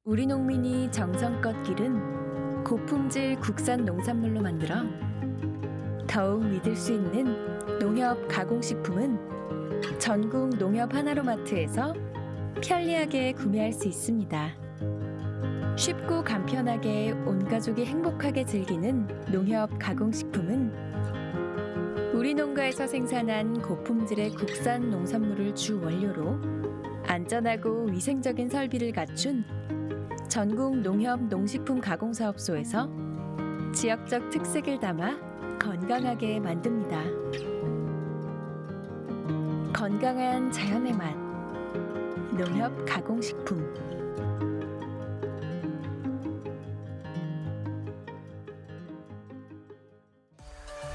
우리 농민이 정성껏 기른 고품질 국산 농산물로 만들어 더욱 믿을 수 있는 농협 가공식품은 전국 농협 하나로마트에서 편리하게 구매할 수 있습니다. 쉽고 간편하게 온 가족이 행복하게 즐기는 농협 가공식품은 우리 농가에서 생산한 고품질의 국산 농산물을 주 원료로 안전하고 위생적인 설비를 갖춘 전국 농협 농식품 가공사업소에서 지역적 특색을 담아 건강하게 만듭니다. 건강한 자연의 맛, 농협 가공식품.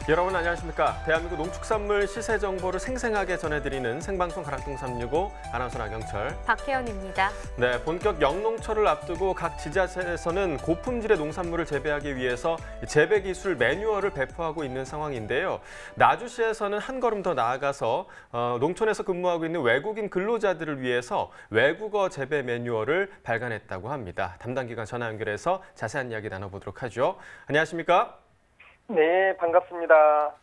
여러분 안녕하십니까? 대한민국 농축산물 시세 정보를 생생하게 전해드리는 생방송 가락동 365 아나운서 나경철, 박혜연입니다. 네, 본격 영농철을 앞두고 각 지자체에서는 고품질의 농산물을 재배하기 위해서 재배 기술 매뉴얼을 배포하고 있는 상황인데요. 나주시에서는 한 걸음 더 나아가서 농촌에서 근무하고 있는 외국인 근로자들을 위해서 외국어 재배 매뉴얼을 발간했다고 합니다. 담당 기관 전화 연결해서 자세한 이야기 나눠보도록 하죠. 안녕하십니까? 네, 반갑습니다.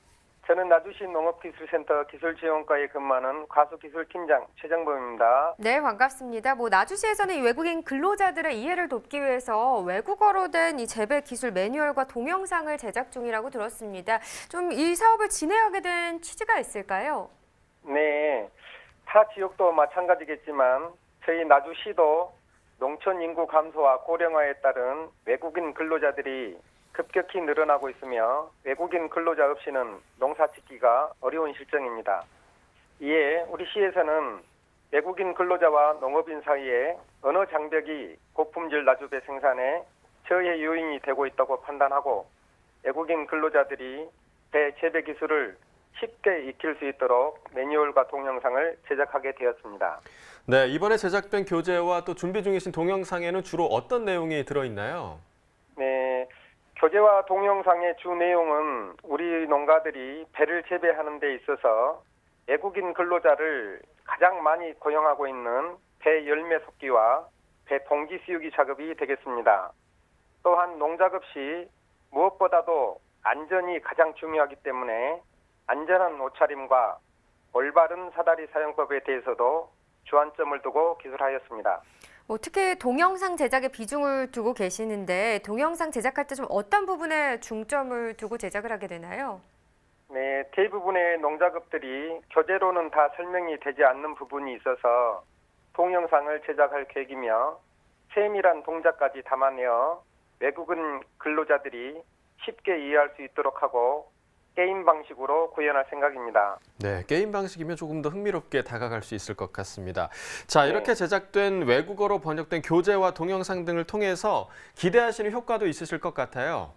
저는 나주시 농업기술센터 기술지원과에 근무하는 과수기술팀장 최정범입니다. 네, 반갑습니다. 나주시에서는 이 외국인 근로자들의 이해를 돕기 위해서 외국어로 된 이 재배 기술 매뉴얼과 동영상을 제작 중이라고 들었습니다. 좀 이 사업을 진행하게 된 취지가 있을까요? 네, 타 지역도 마찬가지겠지만 저희 나주시도 농촌 인구 감소와 고령화에 따른 외국인 근로자들이 급격히 늘어나고 있으며 외국인 근로자 없이는 농사 짓기가 어려운 실정입니다. 이에 우리 시에서는 외국인 근로자와 농업인 사이에 언어 장벽이 고품질 나주배 생산에 저해 요인이 되고 있다고 판단하고 외국인 근로자들이 배 재배 기술을 쉽게 익힐 수 있도록 매뉴얼과 동영상을 제작하게 되었습니다. 네, 이번에 제작된 교재와 또 준비 중이신 동영상에는 주로 어떤 내용이 들어있나요? 네, 교재와 동영상의 주 내용은 우리 농가들이 배를 재배하는 데 있어서 외국인 근로자를 가장 많이 고용하고 있는 배 열매 솎기와 배 봉지 씌우기 작업이 되겠습니다. 또한 농작업 시 무엇보다도 안전이 가장 중요하기 때문에 안전한 옷차림과 올바른 사다리 사용법에 대해서도 주안점을 두고 기술하였습니다. 특히 동영상 제작에 비중을 두고 계시는데 동영상 제작할 때 좀 어떤 부분에 중점을 두고 제작을 하게 되나요? 네, 대부분의 농작업들이 교재로는 다 설명이 되지 않는 부분이 있어서 동영상을 제작할 계획이며 세밀한 동작까지 담아내어 외국인 근로자들이 쉽게 이해할 수 있도록 하고 게임 방식으로 구현할 생각입니다. 네, 게임 방식이면 조금 더 흥미롭게 다가갈 수 있을 것 같습니다. 자, 이렇게 제작된 외국어로 번역된 교재와 동영상 등을 통해서 기대하시는 효과도 있으실 것 같아요.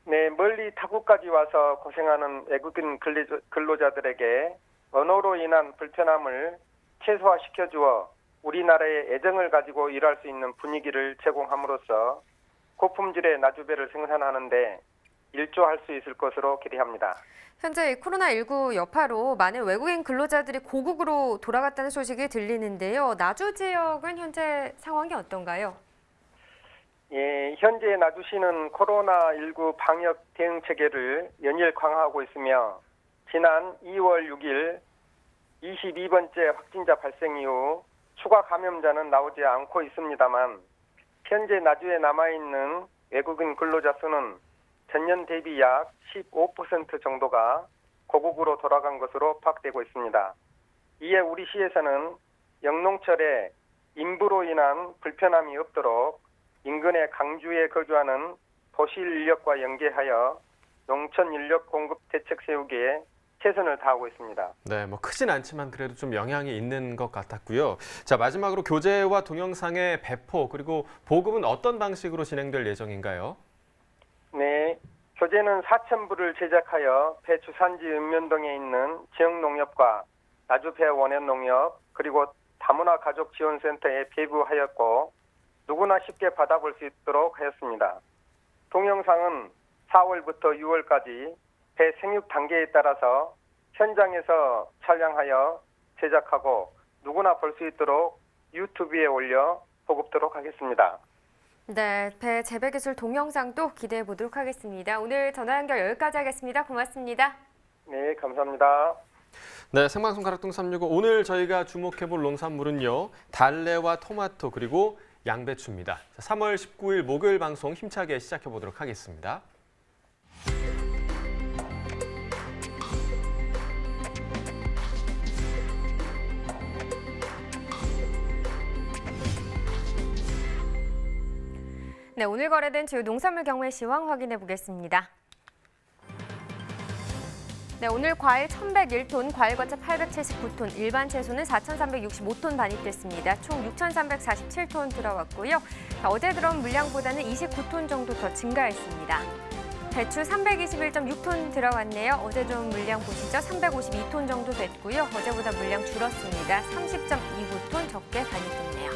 네, 멀리 타국까지 와서 고생하는 외국인 근로자들에게 언어로 인한 불편함을 최소화시켜주어 우리나라의 애정을 가지고 일할 수 있는 분위기를 제공함으로써 고품질의 나주배를 생산하는 데 일조할 수 있을 것으로 기대합니다. 현재 코로나19 여파로 많은 외국인 근로자들이 고국으로 돌아갔다는 소식이 들리는데요. 나주 지역은 현재 상황이 어떤가요? 예, 현재 나주시는 코로나19 방역 대응 체계를 연일 강화하고 있으며 지난 2월 6일 22번째 확진자 발생 이후 추가 감염자는 나오지 않고 있습니다만 현재 나주에 남아있는 외국인 근로자 수는 전년 대비 약 15% 정도가 고국으로 돌아간 것으로 파악되고 있습니다. 이에 우리 시에서는 영농철에 인부로 인한 불편함이 없도록 인근의 강주에 거주하는 도시 인력과 연계하여 농촌 인력 공급 대책 세우기에 최선을 다하고 있습니다. 네, 크진 않지만 그래도 좀 영향이 있는 것 같았고요. 자, 마지막으로 교재와 동영상의 배포 그리고 보급은 어떤 방식으로 진행될 예정인가요? 네, 교재는 4,000부를 제작하여 배 주산지 읍면동에 있는 지역농협과 나주배 원현농협 그리고 다문화 가족지원센터에 배부하였고 누구나 쉽게 받아볼 수 있도록 하였습니다. 동영상은 4월부터 6월까지 배 생육 단계에 따라서 현장에서 촬영하여 제작하고 누구나 볼 수 있도록 유튜브에 올려 보급도록 하겠습니다. 네, 배 재배 기술 동영상도 기대해 보도록 하겠습니다. 오늘 전화 연결 여기까지 하겠습니다. 고맙습니다. 네, 감사합니다. 네, 생방송 가락동 365 오늘 저희가 주목해볼 농산물은요. 달래와 토마토 그리고 양배추입니다. 3월 19일 목요일 방송 힘차게 시작해 보도록 하겠습니다. 네, 오늘 거래된 주요 농산물 경매 시황 확인해 보겠습니다. 네, 오늘 과일 1,101톤, 과일과채 879톤, 일반 채소는 4,365톤 반입됐습니다. 총 6,347톤 들어왔고요. 어제 들어온 물량보다는 29톤 정도 더 증가했습니다. 배추 321.6톤 들어왔네요. 어제 들어온 물량 보시죠. 352톤 정도 됐고요. 어제보다 물량 줄었습니다. 30.29톤 적게 반입됐네요.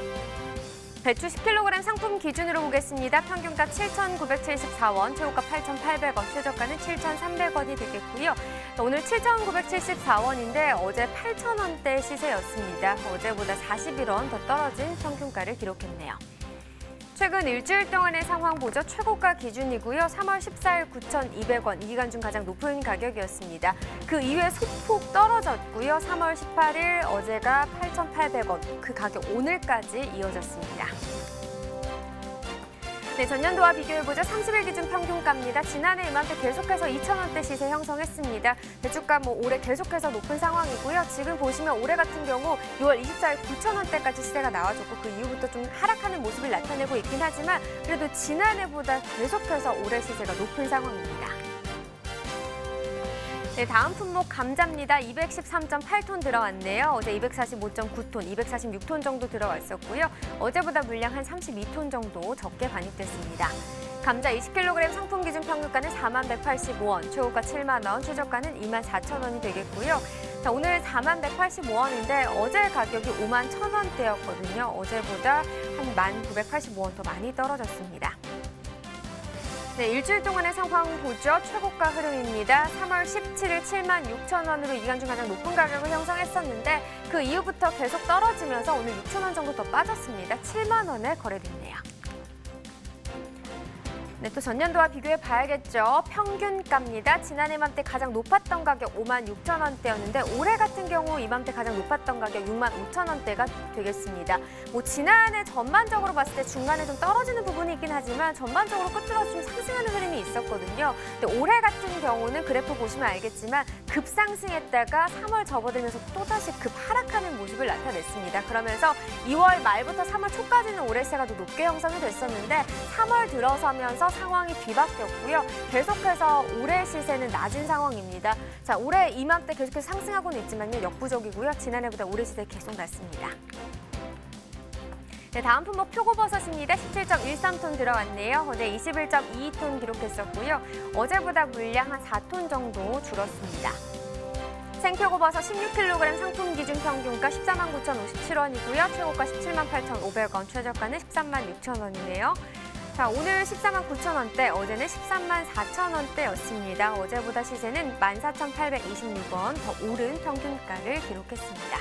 배추 10kg 상품 기준으로 보겠습니다. 평균가 7,974원, 최고가 8,800원, 최저가는 7,300원이 되겠고요. 오늘 7,974원인데 어제 8,000원대 시세였습니다. 어제보다 41원 더 떨어진 평균가를 기록했네요. 최근 일주일 동안의 상황 보죠. 최고가 기준이고요. 3월 14일 9,200원, 이 기간 중 가장 높은 가격이었습니다. 그 이후에 소폭 떨어졌고요. 3월 18일 어제가 8,800원, 그 가격 오늘까지 이어졌습니다. 네, 전년도와 비교해보죠. 30일 기준 평균가입니다. 지난해 이맘때 계속해서 2,000원대 시세 형성했습니다. 배추가 올해 계속해서 높은 상황이고요. 지금 보시면 올해 같은 경우 6월 24일 9,000원대까지 시세가 나와줬고 그 이후부터 좀 하락하는 모습을 나타내고 있긴 하지만 그래도 지난해보다 계속해서 올해 시세가 높은 상황입니다. 네, 다음 품목 감자입니다. 213.8톤 들어왔네요. 어제 245.9톤, 246톤 정도 들어왔었고요. 어제보다 물량 한 32톤 정도 적게 반입됐습니다. 감자 20kg 상품 기준 평균가는 4185원, 최고가 7만 원, 최저가는 24,000원이 되겠고요. 자, 오늘 4185원인데 어제 가격이 51,000원대였거든요. 어제보다 한 1,985원 더 많이 떨어졌습니다. 네, 일주일 동안의 상황 보죠. 최고가 흐름입니다. 3월 17일 76,000원으로 이 기간 중 가장 높은 가격을 형성했었는데 그 이후부터 계속 떨어지면서 오늘 6,000원 정도 더 빠졌습니다. 7만 원에 거래됐네요. 네, 또 전년도와 비교해 봐야겠죠. 평균가입니다. 지난해 이맘때 가장 높았던 가격 56,000원대였는데 올해 같은 경우 이맘때 가장 높았던 가격 65,000원대가 되겠습니다. 지난해 전반적으로 봤을 때 중간에 좀 떨어지는 부분이 있긴 하지만 전반적으로 끝으로 좀 상승하는 흐름이 있었거든요. 근데 올해 같은 경우는 그래프 보시면 알겠지만 급상승했다가 3월 접어들면서 또다시 급하락하는 모습을 나타냈습니다. 그러면서 2월 말부터 3월 초까지는 올해 시세가 더 높게 형성이 됐었는데 3월 들어서면서 상황이 뒤바뀌었고요. 계속해서 올해 시세는 낮은 상황입니다. 자, 올해 이맘때 계속해서 상승하고는 있지만요. 역부족이고요. 지난해보다 올해 시세 계속 낮습니다. 네, 다음 품목 표고버섯입니다. 17.13톤 들어왔네요. 어제 21.22톤 기록했었고요. 어제보다 물량 한 4톤 정도 줄었습니다. 생표고버섯 16kg 상품 기준 평균가 149,057원이고요. 최고가 178,500원, 최저가는 136,000원이네요. 자, 오늘 149,000원대, 어제는 134,000원대였습니다. 어제보다 시세는 14,826원 더 오른 평균가를 기록했습니다.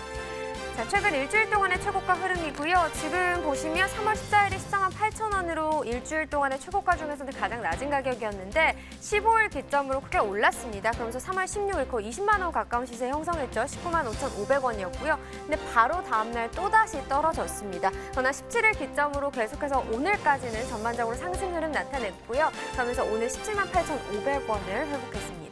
자, 최근 일주일 동안의 최고가 흐름이고요. 지금 보시면 3월 14일에 148,000원으로 일주일 동안의 최고가 중에서는 가장 낮은 가격이었는데 15일 기점으로 크게 올랐습니다. 그러면서 3월 16일 거의 20만 원 가까운 시세 형성했죠. 195,500원이었고요. 근데 바로 다음날 또다시 떨어졌습니다. 그러나 17일 기점으로 계속해서 오늘까지는 전반적으로 상승 흐름 나타냈고요. 그러면서 오늘 178,500원을 회복했습니다.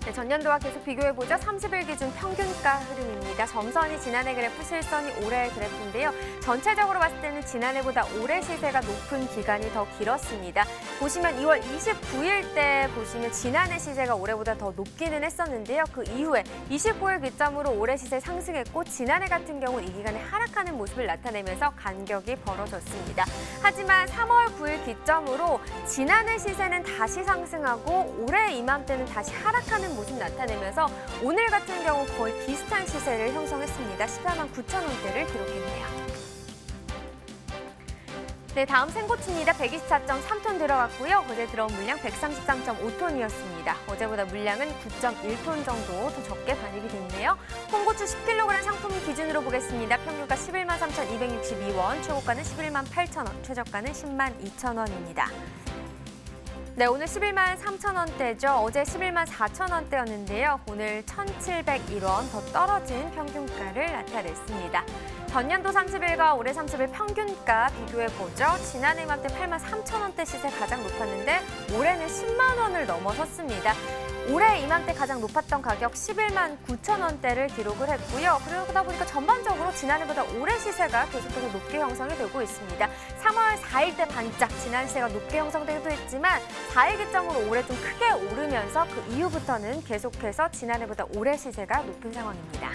네, 전년도와 계속 비교해보죠. 30일 기준 평균가 흐름입니다. 점선이 지난해 그래프, 실선이 올해 그래프인데요. 전체적으로 봤을 때는 지난해보다 올해 시세가 높은 기간이 더 길었습니다. 보시면 2월 29일 때 보시면 지난해 시세가 올해보다 더 높기는 했었는데요. 그 이후에 29일 기점으로 올해 시세 상승했고 지난해 같은 경우 이 기간에 하락하는 모습을 나타내면서 간격이 벌어졌습니다. 하지만 3월 9일 기점으로 지난해 시세는 다시 상승하고 올해 이맘때는 다시 하락하는 모습 나타내면서 오늘 같은 경우 거의 비슷한 시세를 형성했습니다. 14만 9천 원대를 기록했네요. 네, 다음 생고추입니다. 124.3톤 들어갔고요. 어제 들어온 물량 133.5톤이었습니다. 어제보다 물량은 9.1톤 정도 더 적게 반입이 됐네요. 홍고추 10kg 상품 기준으로 보겠습니다. 평균가 11만 3,262원, 최고가는 11만 8천원, 최저가는 10만 2천원입니다. 네, 오늘 11만 3천 원대죠. 어제 11만 4천 원대였는데요. 오늘 1,701원 더 떨어진 평균가를 나타냈습니다. 전년도 30일과 올해 30일 평균가 비교해보죠. 지난해 이맘때 8만 3천 원대 시세 가장 높았는데 올해는 10만 원을 넘어섰습니다. 올해 이맘때 가장 높았던 가격 11만 9천 원대를 기록을 했고요. 그러다 보니까 전반적으로 지난해보다 올해 시세가 계속해서 높게 형성이 되고 있습니다. 3월 4일 때 반짝 지난 시세가 높게 형성되기도 했지만 4일 기점으로 올해 좀 크게 오르면서 그 이후부터는 계속해서 지난해보다 올해 시세가 높은 상황입니다.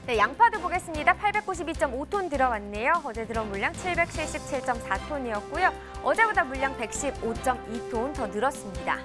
네, 양파도 보겠습니다. 892.5톤 들어왔네요. 어제 들어온 물량 777.4톤이었고요. 어제보다 물량 115.2톤 더 늘었습니다.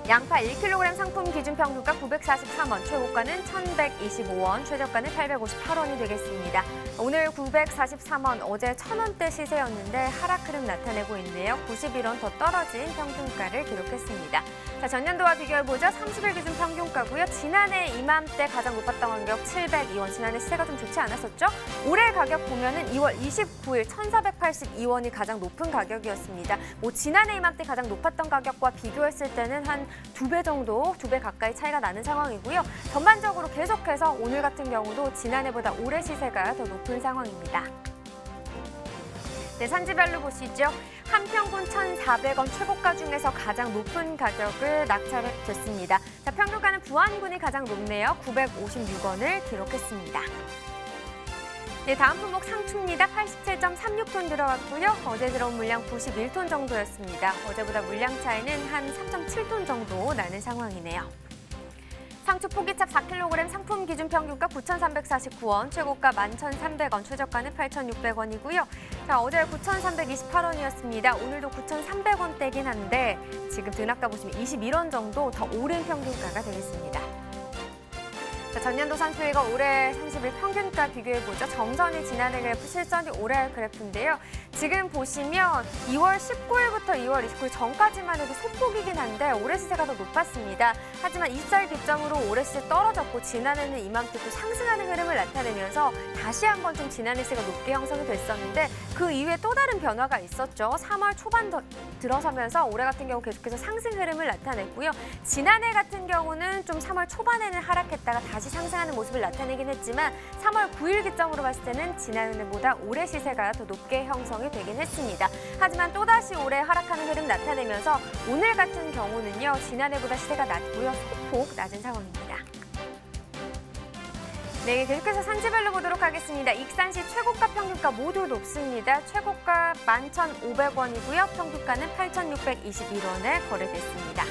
양파 1kg 상품 기준 평균가 943원, 최고가는 1,125원, 최저가는 858원이 되겠습니다. 오늘 943원, 어제 1,000원대 시세였는데 하락 흐름 나타내고 있네요. 91원 더 떨어진 평균가를 기록했습니다. 자, 전년도와 비교해보죠. 30일 기준 평균가고요. 지난해 이맘때 가장 높았던 가격 702원, 지난해 시세가 좀 좋지 않았었죠? 올해 가격 보면은 2월 29일 1,482원이 가장 높은 가격이었습니다. 지난해 이맘때 가장 높았던 가격과 비교했을 때는 한 2배 정도, 2배 가까이 차이가 나는 상황이고요. 전반적으로 계속해서 오늘 같은 경우도 지난해보다 올해 시세가 더 높은 상황입니다. 네, 산지별로 보시죠. 한평군 1,400원 최고가 중에서 가장 높은 가격을 낙찰됐습니다. 자, 평균가는 부안군이 가장 높네요. 956원을 기록했습니다. 네, 다음 품목 상추입니다. 87.36톤 들어갔고요. 어제 들어온 물량 91톤 정도였습니다. 어제보다 물량 차이는 한 3.7톤 정도 나는 상황이네요. 상추 포기찹 4kg 상품 기준 평균가 9,349원, 최고가 11,300원, 최저가는 8,600원이고요. 자, 어제 9,328원이었습니다. 오늘도 9,300원대긴 한데 지금 등락가 보시면 21원 정도 더 오른 평균가가 되겠습니다. 자, 전년도 30일과 올해 30일 평균가 비교해보죠. 정선이 지난해 그래프, 실선이 올해 그래프인데요. 지금 보시면 2월 19일부터 2월 29일 전까지만 해도 소폭이긴 한데 올해 시세가 더 높았습니다. 하지만 24일 기점으로 올해 시세 떨어졌고 지난해는 이맘때 또 상승하는 흐름을 나타내면서 다시 한번 좀 지난해 시세가 높게 형성이 됐었는데 그 이후에 또 다른 변화가 있었죠. 3월 초반 들어서면서 올해 같은 경우 계속해서 상승 흐름을 나타냈고요. 지난해 같은 경우는 좀 3월 초반에는 하락했다가 다시 상승하는 모습을 나타내긴 했지만 3월 9일 기점으로 봤을 때는 지난해보다 올해 시세가 더 높게 형성이 되긴 했습니다. 하지만 또다시 올해 하락하는 흐름 나타내면서 오늘 같은 경우는요. 지난해보다 시세가 낮고요. 소폭 낮은 상황입니다. 네, 계속해서 산지별로 보도록 하겠습니다. 익산시 최고가 평균가 모두 높습니다. 최고가 11,500원이고요. 평균가는 8,621원에 거래됐습니다.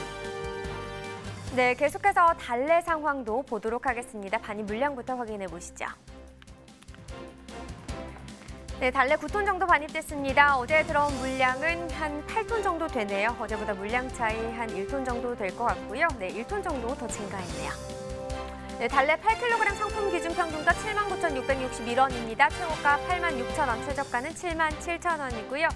네, 계속해서 달래 상황도 보도록 하겠습니다. 반입 물량부터 확인해 보시죠. 네, 달래 9톤 정도 반입됐습니다. 어제 들어온 물량은 한 8톤 정도 되네요. 어제보다 물량 차이 한 1톤 정도 될 것 같고요. 네, 1톤 정도 더 증가했네요. 네, 달래 8kg 상품 기준 평균가 79,661원입니다. 최고가 86,000원, 최저가는 77,000원이고요.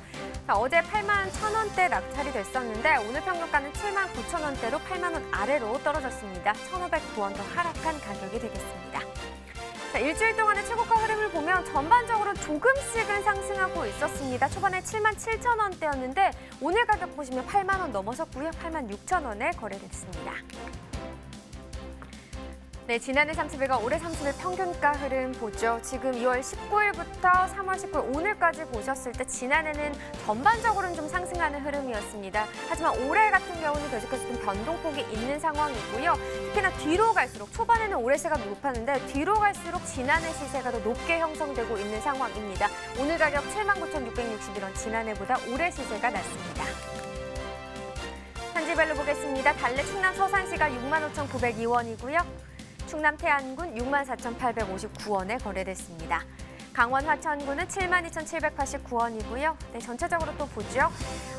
자, 어제 81,000원대 낙찰이 됐었는데 오늘 평균가는 79,000원대로 8만 원 아래로 떨어졌습니다. 1,509원 더 하락한 가격이 되겠습니다. 자, 일주일 동안의 최고가 흐름을 보면 전반적으로 조금씩은 상승하고 있었습니다. 초반에 77,000원대였는데 오늘 가격 보시면 8만 원 넘어섰고요. 86,000원에 거래됐습니다. 네, 지난해 30일과 올해 30일 평균가 흐름 보죠. 지금 2월 19일부터 3월 19일 오늘까지 보셨을 때 지난해는 전반적으로는 좀 상승하는 흐름이었습니다. 하지만 올해 같은 경우는 계속해서 좀 변동폭이 있는 상황이고요. 특히나 뒤로 갈수록 초반에는 올해 시세가 높았는데 뒤로 갈수록 지난해 시세가 더 높게 형성되고 있는 상황입니다. 오늘 가격 79,661원, 지난해보다 올해 시세가 낮습니다. 산지별로 보겠습니다. 달래 충남 서산시가 65,902원이고요. 충남 태안군 64,859원에 거래됐습니다. 강원 화천군은 72,789원이고요. 네, 전체적으로 또 보죠.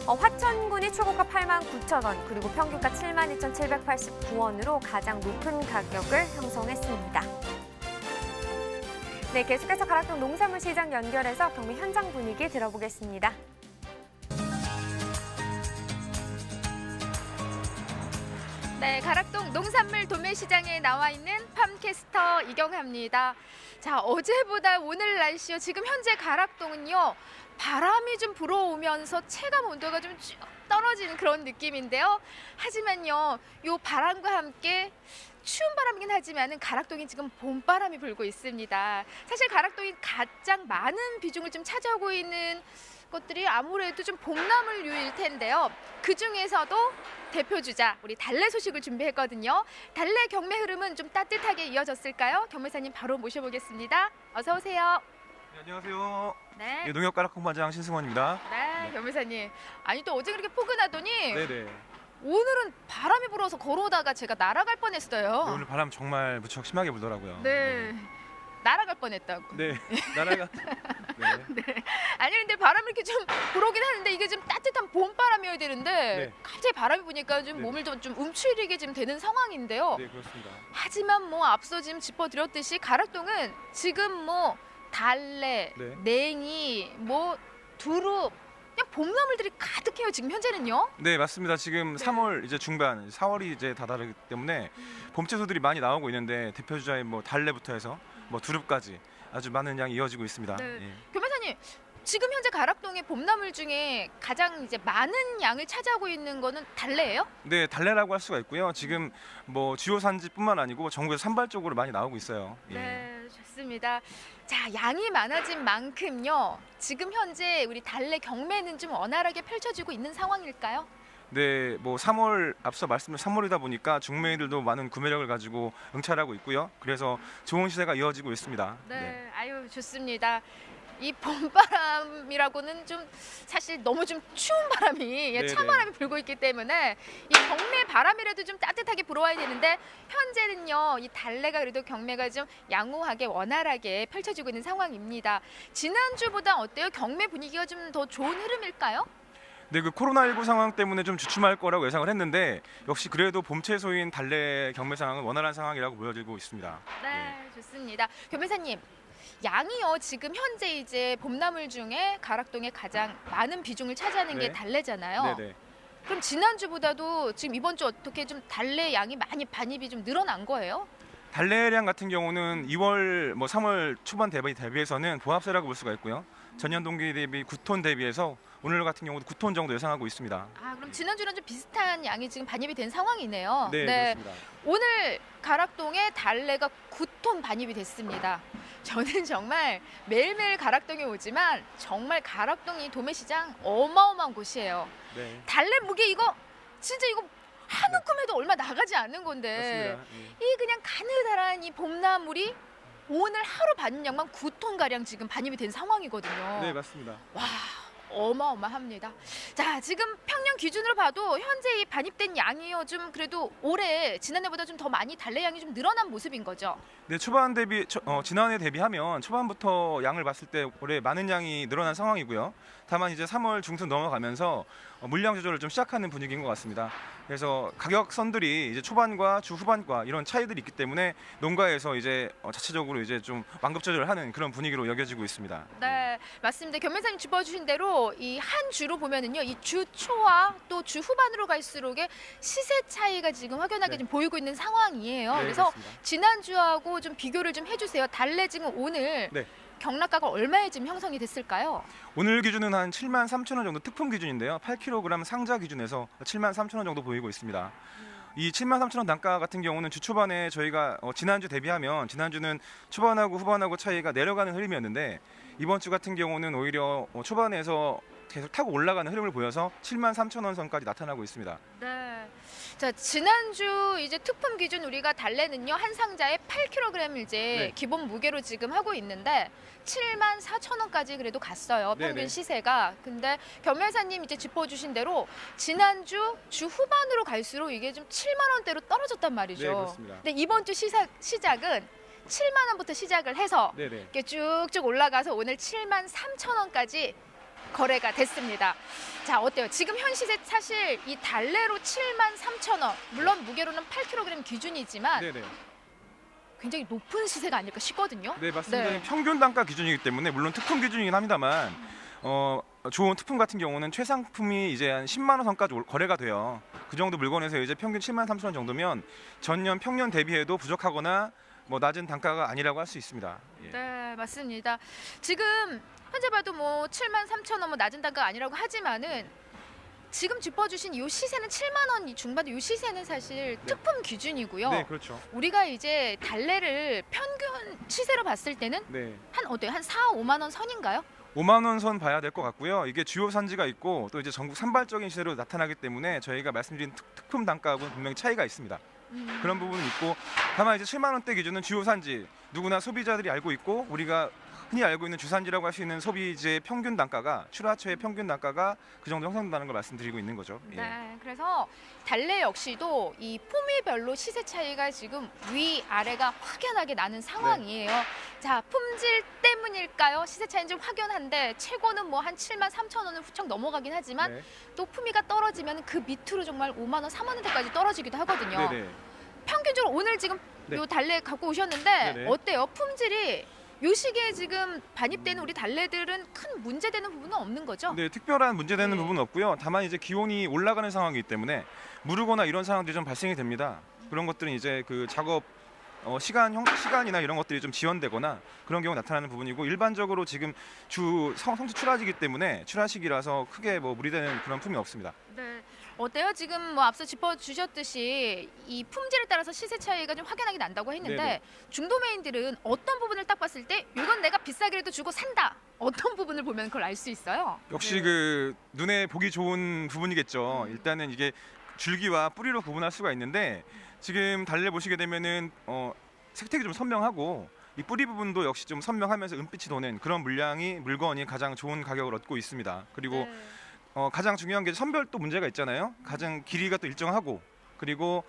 화천군이 최고가 89,000원, 그리고 평균가 72,789원으로 가장 높은 가격을 형성했습니다. 네, 계속해서 가락동 농산물 시장 연결해서 경매 현장 분위기 들어보겠습니다. 네, 가락동 농산물 도매시장에 나와 있는 팜캐스터 이경하입니다. 자, 어제보다 오늘 날씨요. 지금 현재 가락동은요. 바람이 좀 불어오면서 체감 온도가 좀 쭉 떨어지는 그런 느낌인데요. 하지만요. 요 바람과 함께 추운 바람이긴 하지만은 가락동이 지금 봄바람이 불고 있습니다. 사실 가락동이 가장 많은 비중을 좀 차지하고 있는 것들이 아무래도 좀 봄나물류일 텐데요. 그 중에서도 대표 주자 우리 달래 소식을 준비했거든요. 달래 경매 흐름은 좀 따뜻하게 이어졌을까요? 경매사님 바로 모셔보겠습니다. 어서 오세요. 네, 안녕하세요. 네. 예, 농협 가락공반장 신승원입니다. 네, 경매사님. 아니 또 어제 그렇게 포근하더니 네네. 오늘은 바람이 불어서 걸어오다가 제가 날아갈 뻔했어요. 네, 오늘 바람 정말 무척 심하게 불더라고요. 네. 날아갈 뻔했다고. 네. 나라가. 네. 아니 근데 바람이 이렇게 좀 불어오긴 하는데 이게 좀 따뜻한 봄바람이어야 되는데 네. 갑자기 바람이 부니까 좀 네. 몸을 좀 움츠리게 지금 되는 상황인데요. 네, 그렇습니다. 하지만 뭐 앞서 지금 짚어드렸듯이 가락동은 지금 뭐 달래, 네. 냉이, 뭐 두릅 그냥 봄나물들이 가득해요. 지금 현재는요. 네, 맞습니다. 지금 3월 이제 중반, 4월이 이제 다다르기 때문에 봄 채소들이 많이 나오고 있는데 대표 주자의 뭐 달래부터 해서 뭐 두릅까지 아주 많은 양이 이어지고 있습니다. 네. 예. 교매사님 지금 현재 가락동의 봄나물 중에 가장 이제 많은 양을 차지하고 있는 거는 달래예요? 네, 달래라고 할 수가 있고요. 지금 뭐 주요 산지뿐만 아니고 전국에서 산발적으로 많이 나오고 있어요. 예. 네, 좋습니다. 자, 양이 많아진 만큼요. 지금 현재 우리 달래 경매는 좀 원활하게 펼쳐지고 있는 상황일까요? 네, 뭐 3월 앞서 말씀드린 3월이다 보니까 중매인들도 많은 구매력을 가지고 응찰하고 있고요. 그래서 좋은 시세가 이어지고 있습니다. 네, 아유 좋습니다. 이 봄바람이라고는 좀 사실 너무 좀 추운 바람이 네네. 찬바람이 불고 있기 때문에 이 경매 바람이라도 좀 따뜻하게 불어와야 되는데 현재는요 이 달래가 그래도 경매가 좀 양호하게 원활하게 펼쳐지고 있는 상황입니다. 지난주보다 어때요? 경매 분위기가 좀 더 좋은 흐름일까요? 네, 그 코로나19 상황 때문에 좀 주춤할 거라고 예상을 했는데 역시 그래도 봄 채소인 달래 경매 상황은 원활한 상황이라고 보여지고 있습니다. 네, 좋습니다. 교매사님. 양이요 지금 현재 이제 봄나물 중에 가락동에 가장 많은 비중을 차지하는 게 네. 달래잖아요. 네네. 그럼 지난주보다도 지금 이번 주 어떻게 좀 달래 양이 많이 반입이 좀 늘어난 거예요? 달래량 같은 경우는 2월 뭐 3월 초반 대비해서는 보합세라고 볼 수가 있고요. 전년 동기 대비 9톤 대비해서 오늘 같은 경우도 9톤 정도 예상하고 있습니다. 아 그럼 지난주랑 좀 비슷한 양이 지금 반입이 된 상황이네요. 네, 그렇습니다. 오늘 가락동에 달래가 9톤 반입이 됐습니다. 저는 정말 매일매일 가락동에 오지만 정말 가락동이 도매시장 어마어마한 곳이에요. 네. 달래 무게 이거 진짜 이거 한 움큼에도 얼마 나가지 않는 건데 맞습니다. 예. 이 그냥 가느다란 이 봄나물이 오늘 하루 받는 양만 9톤 가량 지금 반입이 된 상황이거든요. 네, 맞습니다. 와 어마어마합니다. 자 지금 평년 기준으로 봐도 현재 이 반입된 양이요 좀 그래도 올해 지난해보다 좀 더 많이 달래 양이 좀 늘어난 모습인 거죠. 네, 초반 대비 지난해 대비하면 초반부터 양을 봤을 때 올해 많은 양이 늘어난 상황이고요. 다만 이제 3월 중순 넘어가면서 물량 조절을 좀 시작하는 분위기인 것 같습니다. 그래서 가격선들이 이제 초반과 주 후반과 이런 차이들이 있기 때문에 농가에서 이제 자체적으로 이제 좀 완급 조절을 하는 그런 분위기로 여겨지고 있습니다. 네, 맞습니다. 견매사님 짚어주신 대로 이 한 주로 보면은요, 이 주 초와 또 주 후반으로 갈수록의 시세 차이가 지금 확연하게 네. 좀 보이고 있는 상황이에요. 네, 그래서 그렇습니다. 지난주하고 좀 비교를 좀 해주세요. 달래 지금 오늘 네. 경락가가 얼마에 지금 형성이 됐을까요? 오늘 기준은 한 73,000원 정도 특품 기준인데요. 8kg 상자 기준에서 73,000원 정도 보이고 있습니다. 이 73,000원 단가 같은 경우는 주 초반에 저희가 지난주 대비하면 지난주는 초반하고 후반하고 차이가 내려가는 흐름이었는데 이번 주 같은 경우는 오히려 초반에서 계속 타고 올라가는 흐름을 보여서 73,000원 선까지 나타나고 있습니다. 네. 자, 지난주 이제 특품 기준 우리가 달래는요, 한 상자에 8kg 이제 네. 기본 무게로 지금 하고 있는데 74,000원까지 그래도 갔어요. 평균 네네. 시세가. 근데 겸매사님 이제 짚어주신 대로 지난주 주 후반으로 갈수록 이게 좀 7만 원대로 떨어졌단 말이죠. 네, 그렇습니다. 근데 이번 주 시작은 7만 원부터 시작을 해서 네네. 이렇게 쭉쭉 올라가서 오늘 73,000원까지 거래가 됐습니다. 자, 어때요? 지금 현 시세 사실 이 달래로 73,000원, 물론 무게로는 8kg 기준이지만 네네. 굉장히 높은 시세가 아닐까 싶거든요. 네, 맞습니다. 네. 평균 단가 기준이기 때문에 물론 특품 기준이긴 합니다만 좋은 특품 같은 경우는 최상품이 이제 한 10만 원 선까지 거래가 돼요. 그 정도 물건에서 이제 평균 7만 3천 원 정도면 전년 평년 대비해도 부족하거나 뭐 낮은 단가가 아니라고 할 수 있습니다. 예. 네, 맞습니다. 지금 현재 봐도 뭐 7만 3천 원 뭐 낮은 단가가 아니라고 하지만은 지금 짚어주신 이 시세는 7만 원 중반대 이 시세는 사실 특품 기준이고요. 네, 그렇죠. 우리가 이제 달래를 평균 시세로 봤을 때는 네. 한 어때요? 한 4, 5만 원 선인가요? 5만 원 선 봐야 될 것 같고요. 이게 주요 산지가 있고 또 이제 전국 산발적인 시세로 나타나기 때문에 저희가 말씀드린 특품 단가하고는 분명히 차이가 있습니다. 그런 부분은 있고 다만 이제 7만 원대 기준은 주요 산지 누구나 소비자들이 알고 있고 우리가 흔히 알고 있는 주산지라고 할 수 있는 소비지의 평균 단가가 출하처의 평균 단가가 그 정도 형성된다는 걸 말씀드리고 있는 거죠. 예. 네, 그래서 달래 역시도 이 품위별로 시세 차이가 지금 위아래가 확연하게 나는 상황이에요. 자, 품질 때문일까요? 시세 차이는 좀 확연한데 최고는 뭐 한 7만 3천 원은 훌쩍 넘어가긴 하지만 네. 또 품위가 떨어지면 그 밑으로 정말 5만 원, 3만 원대까지 떨어지기도 하거든요. 네네. 평균적으로 오늘 지금 네. 요 달래 갖고 오셨는데 네네. 어때요? 품질이 요 시기에 지금 반입되는 우리 달래들은 큰 문제되는 부분은 없는 거죠? 네, 특별한 문제되는 네. 부분은 없고요. 다만 이제 기온이 올라가는 상황이기 때문에 무르거나 이런 상황들이 좀 발생이 됩니다. 그런 것들은 이제 그 작업 시간이나 이런 것들이 좀 지연되거나 그런 경우 나타나는 부분이고 일반적으로 지금 성수 출하지기 때문에 출하시기라서 크게 뭐 무리되는 그런 품이 없습니다. 네. 어때요? 지금 뭐 앞서 짚어주셨듯이 이 품질에 따라서 시세 차이가 좀 확연하게 난다고 했는데 네네. 중도메인들은 어떤 부분을 딱 봤을 때 이건 내가 비싸게라도 주고 산다. 어떤 부분을 보면 그걸 알 수 있어요? 역시 네. 그 눈에 보기 좋은 부분이겠죠. 일단은 이게 줄기와 뿌리로 구분할 수가 있는데 지금 달래 보시게 되면은 색택이 좀 선명하고 이 뿌리 부분도 역시 좀 선명하면서 은빛이 도는 그런 물건이 가장 좋은 가격을 얻고 있습니다. 그리고 네. 가장 중요한 게 선별도 문제가 있잖아요. 가장 길이가 또 일정하고 그리고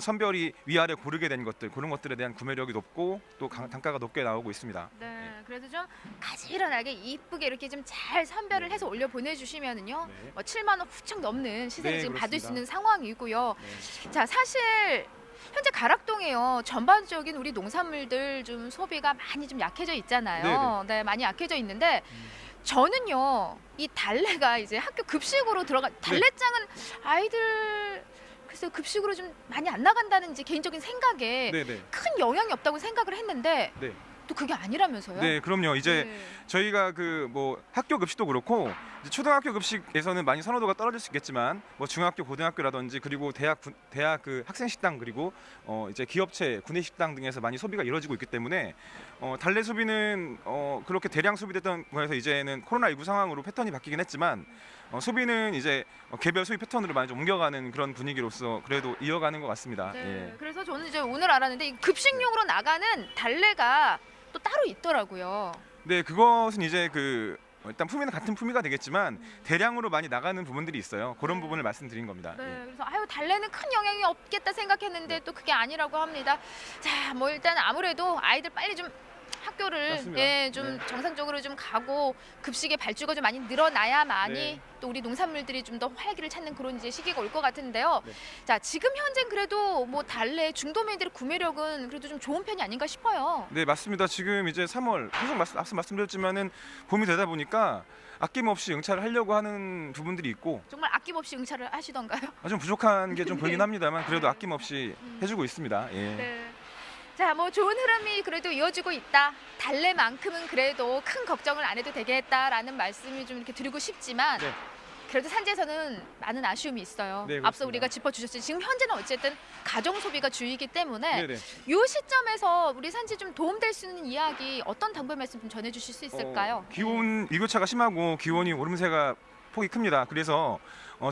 선별이 위아래 고르게 된 것들 그런 것들에 대한 구매력이 높고 또 단가가 높게 나오고 있습니다. 네, 그래도 좀 가지런하게 이쁘게 이렇게 좀 잘 선별을 해서 올려 보내주시면은요, 네. 7만 원 훌쩍 넘는 시세를 네, 지금 받을 수 그렇습니다. 있는 상황이고요. 네. 자, 사실 현재 가락동에요 전반적인 우리 농산물들 좀 소비가 많이 좀 약해져 있잖아요. 네, 많이 약해져 있는데 저는요 이 달래가 이제 학교 급식으로 들어가 달래장은 아이들 글쎄 급식으로 좀 많이 안 나간다는 이제 개인적인 생각에 네네. 큰 영향이 없다고 생각을 했는데 네. 또 그게 아니라면서요? 네, 그럼요. 이제 네. 저희가 그 뭐 학교 급식도 그렇고 이제 초등학교 급식에서는 많이 선호도가 떨어질 수 있겠지만 뭐 중학교, 고등학교라든지 그리고 대학 그 학생 식당 그리고 이제 기업체, 구내 식당 등에서 많이 소비가 이루어지고 있기 때문에 달래 소비는 그렇게 대량 소비됐던 거에서 이제는 코로나19 상황으로 패턴이 바뀌긴 했지만 소비는 이제 개별 소비 패턴으로 많이 좀 옮겨가는 그런 분위기로서 그래도 이어가는 것 같습니다. 네. 예. 그래서 저는 이제 오늘 알았는데 이 급식용으로 나가는 달래가 또 따로 있더라고요. 네, 그것은 이제 일단 품위는 같은 품위가 되겠지만 대량으로 많이 나가는 부분들이 있어요. 그런 부분을 말씀드린 겁니다. 네, 예. 그래서 달래는 큰 영향이 없겠다 생각했는데 또 그게 아니라고 합니다. 자, 뭐 일단 아무래도 아이들 빨리 좀 학교를 맞습니다. 좀 네. 정상적으로 좀 가고 급식의 발주가 좀 많이 늘어나야만이 네. 또 우리 농산물들이 좀 더 활기를 찾는 그런 이제 시기가 올 것 같은데요. 네. 자, 지금 현재는 그래도 뭐 달래 중도민들의 구매력은 그래도 좀 좋은 편이 아닌가 싶어요. 네, 맞습니다. 지금 이제 3월 앞서 말씀드렸지만은 봄이 되다 보니까 아낌없이 응찰을 하려고 하는 부분들이 있고 정말 아낌없이 응찰을 하시던가요? 좀 부족한 게 좀 보이긴 합니다만 그래도 아낌없이 해주고 있습니다. 예. 네. 자, 뭐 좋은 흐름이 그래도 이어지고 있다. 달래만큼은 그래도 큰 걱정을 안 해도 되겠다라는 말씀을 좀 이렇게 드리고 싶지만 네. 그래도 산지에서는 많은 아쉬움이 있어요. 네, 앞서 그렇습니다. 우리가 짚어주셨듯이 지금 현재는 어쨌든 가정 소비가 주이기 때문에 네네. 이 시점에서 우리 산지 좀 도움될 수 있는 이야기 어떤 당부의 말씀 좀 전해주실 수 있을까요? 기온 일교차가 심하고 기온이 오름세가 폭이 큽니다. 그래서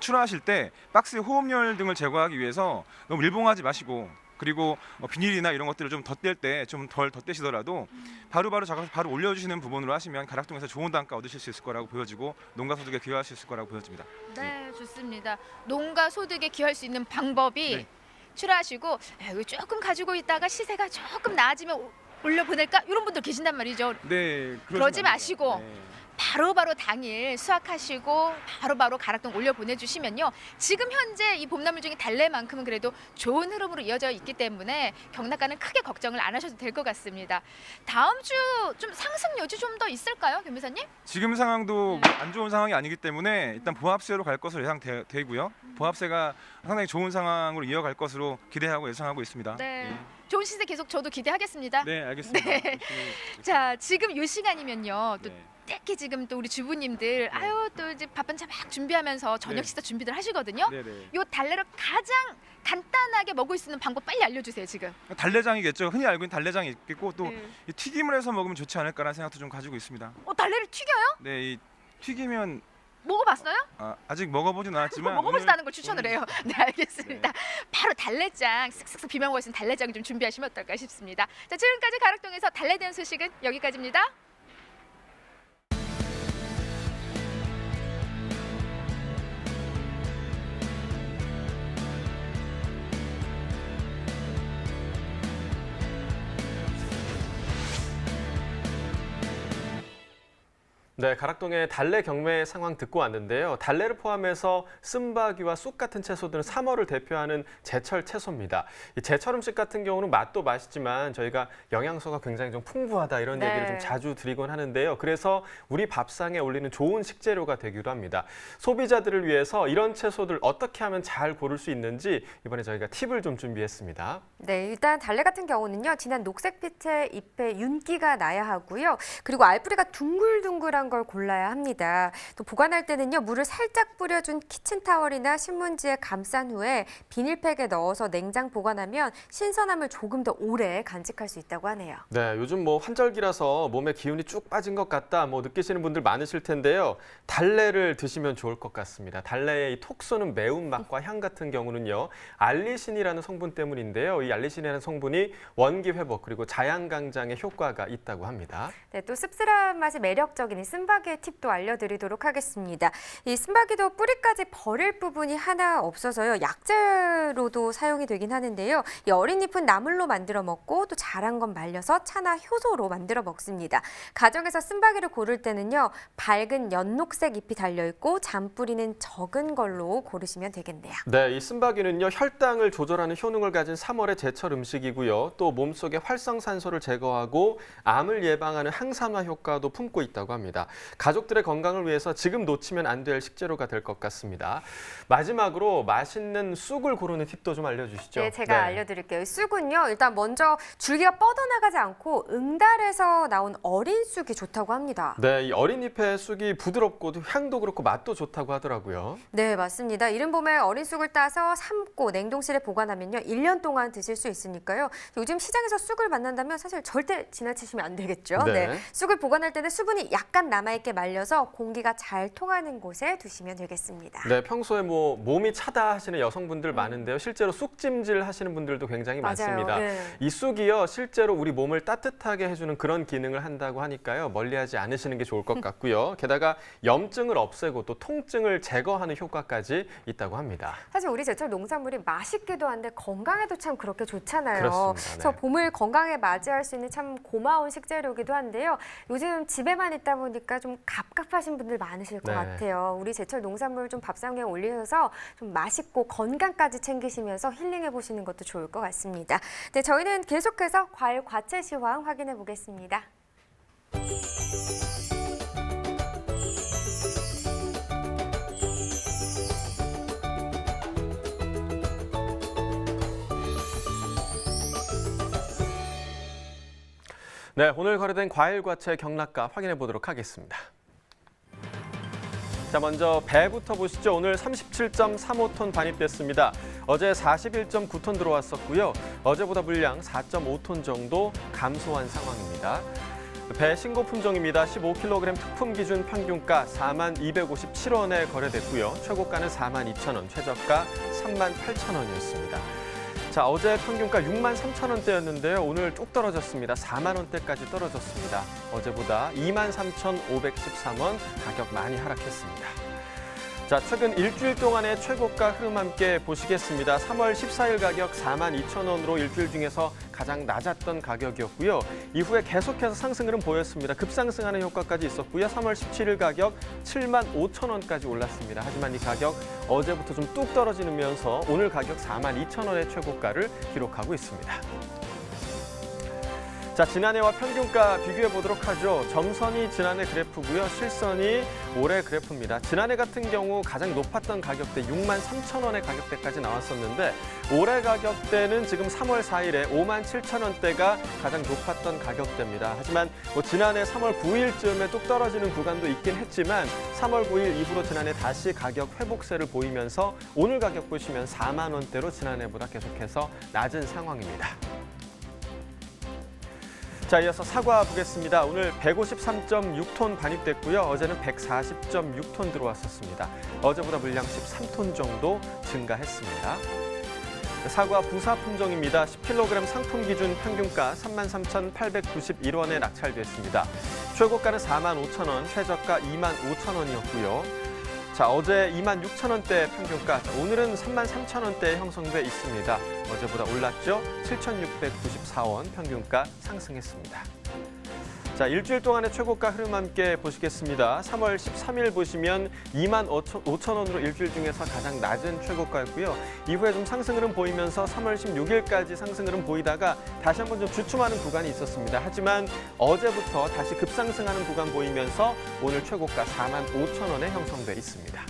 출하하실 때 박스의 호흡열 등을 제거하기 위해서 너무 일봉하지 마시고 그리고 비닐이나 이런 것들을 좀 덧댈 때 좀 덜 덧대시더라도 바로바로 작업해서 바로 올려주시는 부분으로 하시면 가락동에서 좋은 단가 얻으실 수 있을 거라고 보여지고 농가 소득에 기여할 수 있을 거라고 보여집니다. 네, 좋습니다. 농가 소득에 기여할 수 있는 방법이 네. 출하하시고 이거 조금 가지고 있다가 시세가 조금 나아지면 올려보낼까? 이런 분들 계신단 말이죠. 네, 그러지 마시고 네. 바로바로 당일 수확하시고 바로바로 가락동 올려 보내주시면요. 지금 현재 이 봄나물 중에 달래만큼은 그래도 좋은 흐름으로 이어져 있기 때문에 경락가는 크게 걱정을 안 하셔도 될 것 같습니다. 다음 주 좀 상승 여지 좀 더 있을까요, 변호사님? 지금 상황도 안 좋은 상황이 아니기 때문에 일단 보합세로 갈 것으로 예상되고요. 보합세가 상당히 좋은 상황으로 이어갈 것으로 기대하고 예상하고 있습니다. 네. 좋은 시세 계속 저도 기대하겠습니다. 네, 알겠습니다. 네. 열심히 자, 지금 이 시간이면요. 또 네. 특히 지금 또 우리 주부님들 아유 또 이제 밥 반찬 막 준비하면서 저녁 네. 식사 준비들 하시거든요. 네네. 요 달래를 가장 간단하게 먹을 수 있는 방법 빨리 알려주세요 지금. 달래장이겠죠. 흔히 알고 있는 달래장이 있겠고 또 네. 이 튀김을 해서 먹으면 좋지 않을까라는 생각도 좀 가지고 있습니다. 달래를 튀겨요? 네, 이 튀기면 먹어봤어요? 아직 먹어보진 않았지만 먹어보지도 않은 걸 추천을 오늘- 해요. 네 알겠습니다. 바로 달래장 쓱쓱쓱 비벼 먹을 수 있는 달래장 좀 준비하시면 어떨까 싶습니다. 자 지금까지 가락동에서 달래에 대한 소식은 여기까지입니다. 네, 가락동의 달래 경매 상황 듣고 왔는데요. 달래를 포함해서 쓴바귀와 쑥 같은 채소들은 3월을 대표하는 제철 채소입니다. 이 제철 음식 같은 경우는 맛도 맛있지만 저희가 영양소가 굉장히 좀 풍부하다 이런 네. 얘기를 좀 자주 드리곤 하는데요. 그래서 우리 밥상에 올리는 좋은 식재료가 되기도 합니다. 소비자들을 위해서 이런 채소들 어떻게 하면 잘 고를 수 있는지 이번에 저희가 팁을 좀 준비했습니다. 네, 일단 달래 같은 경우는요. 진한 녹색빛의 잎에 윤기가 나야 하고요. 그리고 알뿌리가 둥글둥글한 걸 골라야 합니다. 또 보관할 때는요. 물을 살짝 뿌려준 키친타월이나 신문지에 감싼 후에 비닐팩에 넣어서 냉장 보관하면 신선함을 조금 더 오래 간직할 수 있다고 하네요. 네, 요즘 뭐 환절기라서 몸에 기운이 쭉 빠진 것 같다 뭐 느끼시는 분들 많으실 텐데요. 달래를 드시면 좋을 것 같습니다. 달래의 이 톡 쏘는 매운맛과 향 같은 경우는요. 알리신이라는 성분 때문인데요. 이 알리신이라는 성분이 원기 회복 그리고 자양 강장에 효과가 있다고 합니다. 네, 또 씁쓸한 맛이 매력적인 이 쓴바귀의 팁도 알려드리도록 하겠습니다. 이 쓴바귀도 뿌리까지 버릴 부분이 하나 없어서요. 약재로도 사용이 되긴 하는데요. 이 어린 잎은 나물로 만들어 먹고 또 자란 건 말려서 차나 효소로 만들어 먹습니다. 가정에서 쓴바귀를 고를 때는요. 밝은 연녹색 잎이 달려있고 잔뿌리는 적은 걸로 고르시면 되겠네요. 네, 이 쓴바귀는요. 혈당을 조절하는 효능을 가진 3월의 제철 음식이고요. 또 몸속의 활성산소를 제거하고 암을 예방하는 항산화 효과도 품고 있다고 합니다. 가족들의 건강을 위해서 지금 놓치면 안 될 식재료가 될 것 같습니다. 마지막으로 맛있는 쑥을 고르는 팁도 좀 알려주시죠. 네, 제가 알려드릴게요. 쑥은요, 일단 먼저 줄기가 뻗어나가지 않고 응달에서 나온 어린 쑥이 좋다고 합니다. 네, 이 어린 잎의 쑥이 부드럽고 향도 그렇고 맛도 좋다고 하더라고요. 네, 맞습니다. 이른 봄에 어린 쑥을 따서 삶고 냉동실에 보관하면요, 1년 동안 드실 수 있으니까요. 요즘 시장에서 쑥을 만난다면 사실 절대 지나치시면 안 되겠죠. 네. 쑥을 보관할 때는 수분이 약간 남아있게 말려서 공기가 잘 통하는 곳에 두시면 되겠습니다. 네, 평소에 뭐 몸이 차다 하시는 여성분들 많은데요. 실제로 쑥찜질 하시는 분들도 굉장히 맞아요. 많습니다. 네. 이 쑥이요, 실제로 우리 몸을 따뜻하게 해주는 그런 기능을 한다고 하니까요. 멀리하지 않으시는 게 좋을 것 같고요. 게다가 염증을 없애고 또 통증을 제거하는 효과까지 있다고 합니다. 사실 우리 제철 농산물이 맛있기도 한데 건강에도 참 그렇게 좋잖아요. 그렇습니다. 네. 그래서 봄을 건강에 맞이할 수 있는 참 고마운 식재료이기도 한데요. 요즘 집에만 있다 보니까 좀 갑갑하신 분들 많으실 것 네. 같아요. 우리 제철 농산물 좀 밥상에 올리셔서 좀 맛있고 건강까지 챙기시면서 힐링해 보시는 것도 좋을 것 같습니다. 네, 저희는 계속해서 과일 과채 시황 확인해 보겠습니다. 네, 오늘 거래된 과일 과채 경락가 확인해 보도록 하겠습니다. 자, 먼저 배부터 보시죠. 오늘 37.35톤 반입됐습니다. 어제 41.9톤 들어왔었고요. 어제보다 물량 4.5톤 정도 감소한 상황입니다. 배 신고 품종입니다. 15kg 특품 기준 평균가 4257원에 거래됐고요. 최고가는 42,000원, 최저가 38,000원이었습니다. 자, 어제 평균가 63,000원대였는데요. 오늘 뚝 떨어졌습니다. 4만 원대까지 떨어졌습니다. 어제보다 23,513원 가격 많이 하락했습니다. 자, 최근 일주일 동안의 최고가 흐름 함께 보시겠습니다. 3월 14일 가격 42,000원으로 일주일 중에서 가장 낮았던 가격이었고요. 이후에 계속해서 상승을 보였습니다. 급상승하는 효과까지 있었고요. 3월 17일 가격 75,000원까지 올랐습니다. 하지만 이 가격 어제부터 좀 뚝 떨어지면서 오늘 가격 42,000원의 최고가를 기록하고 있습니다. 자, 지난해와 평균가 비교해 보도록 하죠. 점선이 지난해 그래프고요. 실선이 올해 그래프입니다. 지난해 같은 경우 가장 높았던 가격대 63,000원의 가격대까지 나왔었는데 올해 가격대는 지금 3월 4일에 57,000원대가 가장 높았던 가격대입니다. 하지만 지난해 3월 9일쯤에 뚝 떨어지는 구간도 있긴 했지만 3월 9일 이후로 지난해 다시 가격 회복세를 보이면서 오늘 가격 보시면 4만 원대로 지난해보다 계속해서 낮은 상황입니다. 자, 이어서 사과 보겠습니다. 오늘 153.6톤 반입됐고요. 어제는 140.6톤 들어왔었습니다. 어제보다 물량 13톤 정도 증가했습니다. 사과 부사 품종입니다. 10kg 상품 기준 평균가 33,891원에 낙찰됐습니다. 최고가는 45,000원, 최저가 25,000원이었고요. 자, 어제 26,000원대 평균가, 오늘은 33,000원대에 형성돼 있습니다. 어제보다 올랐죠? 7,694원 평균가 상승했습니다. 자, 일주일 동안의 최고가 흐름 함께 보시겠습니다. 3월 13일 보시면 25,000원으로 일주일 중에서 가장 낮은 최고가였고요. 이후에 좀 상승 흐름 보이면서 3월 16일까지 상승 흐름 보이다가 다시 한번 좀 주춤하는 구간이 있었습니다. 하지만 어제부터 다시 급상승하는 구간 보이면서 오늘 최고가 45,000원에 형성돼 있습니다.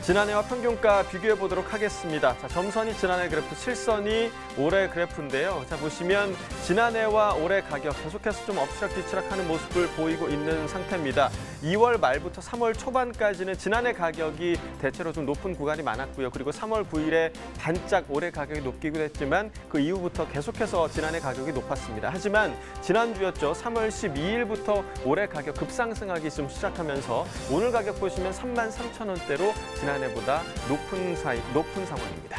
지난해와 평균가 비교해 보도록 하겠습니다. 자, 점선이 지난해 그래프, 실선이 올해 그래프인데요. 자, 보시면 지난해와 올해 가격 계속해서 좀 엎치락뒤치락하는 모습을 보이고 있는 상태입니다. 2월 말부터 3월 초반까지는 지난해 가격이 대체로 좀 높은 구간이 많았고요. 그리고 3월 9일에 반짝 올해 가격이 높기도 했지만 그 이후부터 계속해서 지난해 가격이 높았습니다. 하지만 지난주였죠. 3월 12일부터 올해 가격 급상승하기 좀 시작하면서 오늘 가격 보시면 33,000원대로 지난해보다 높은 상황입니다.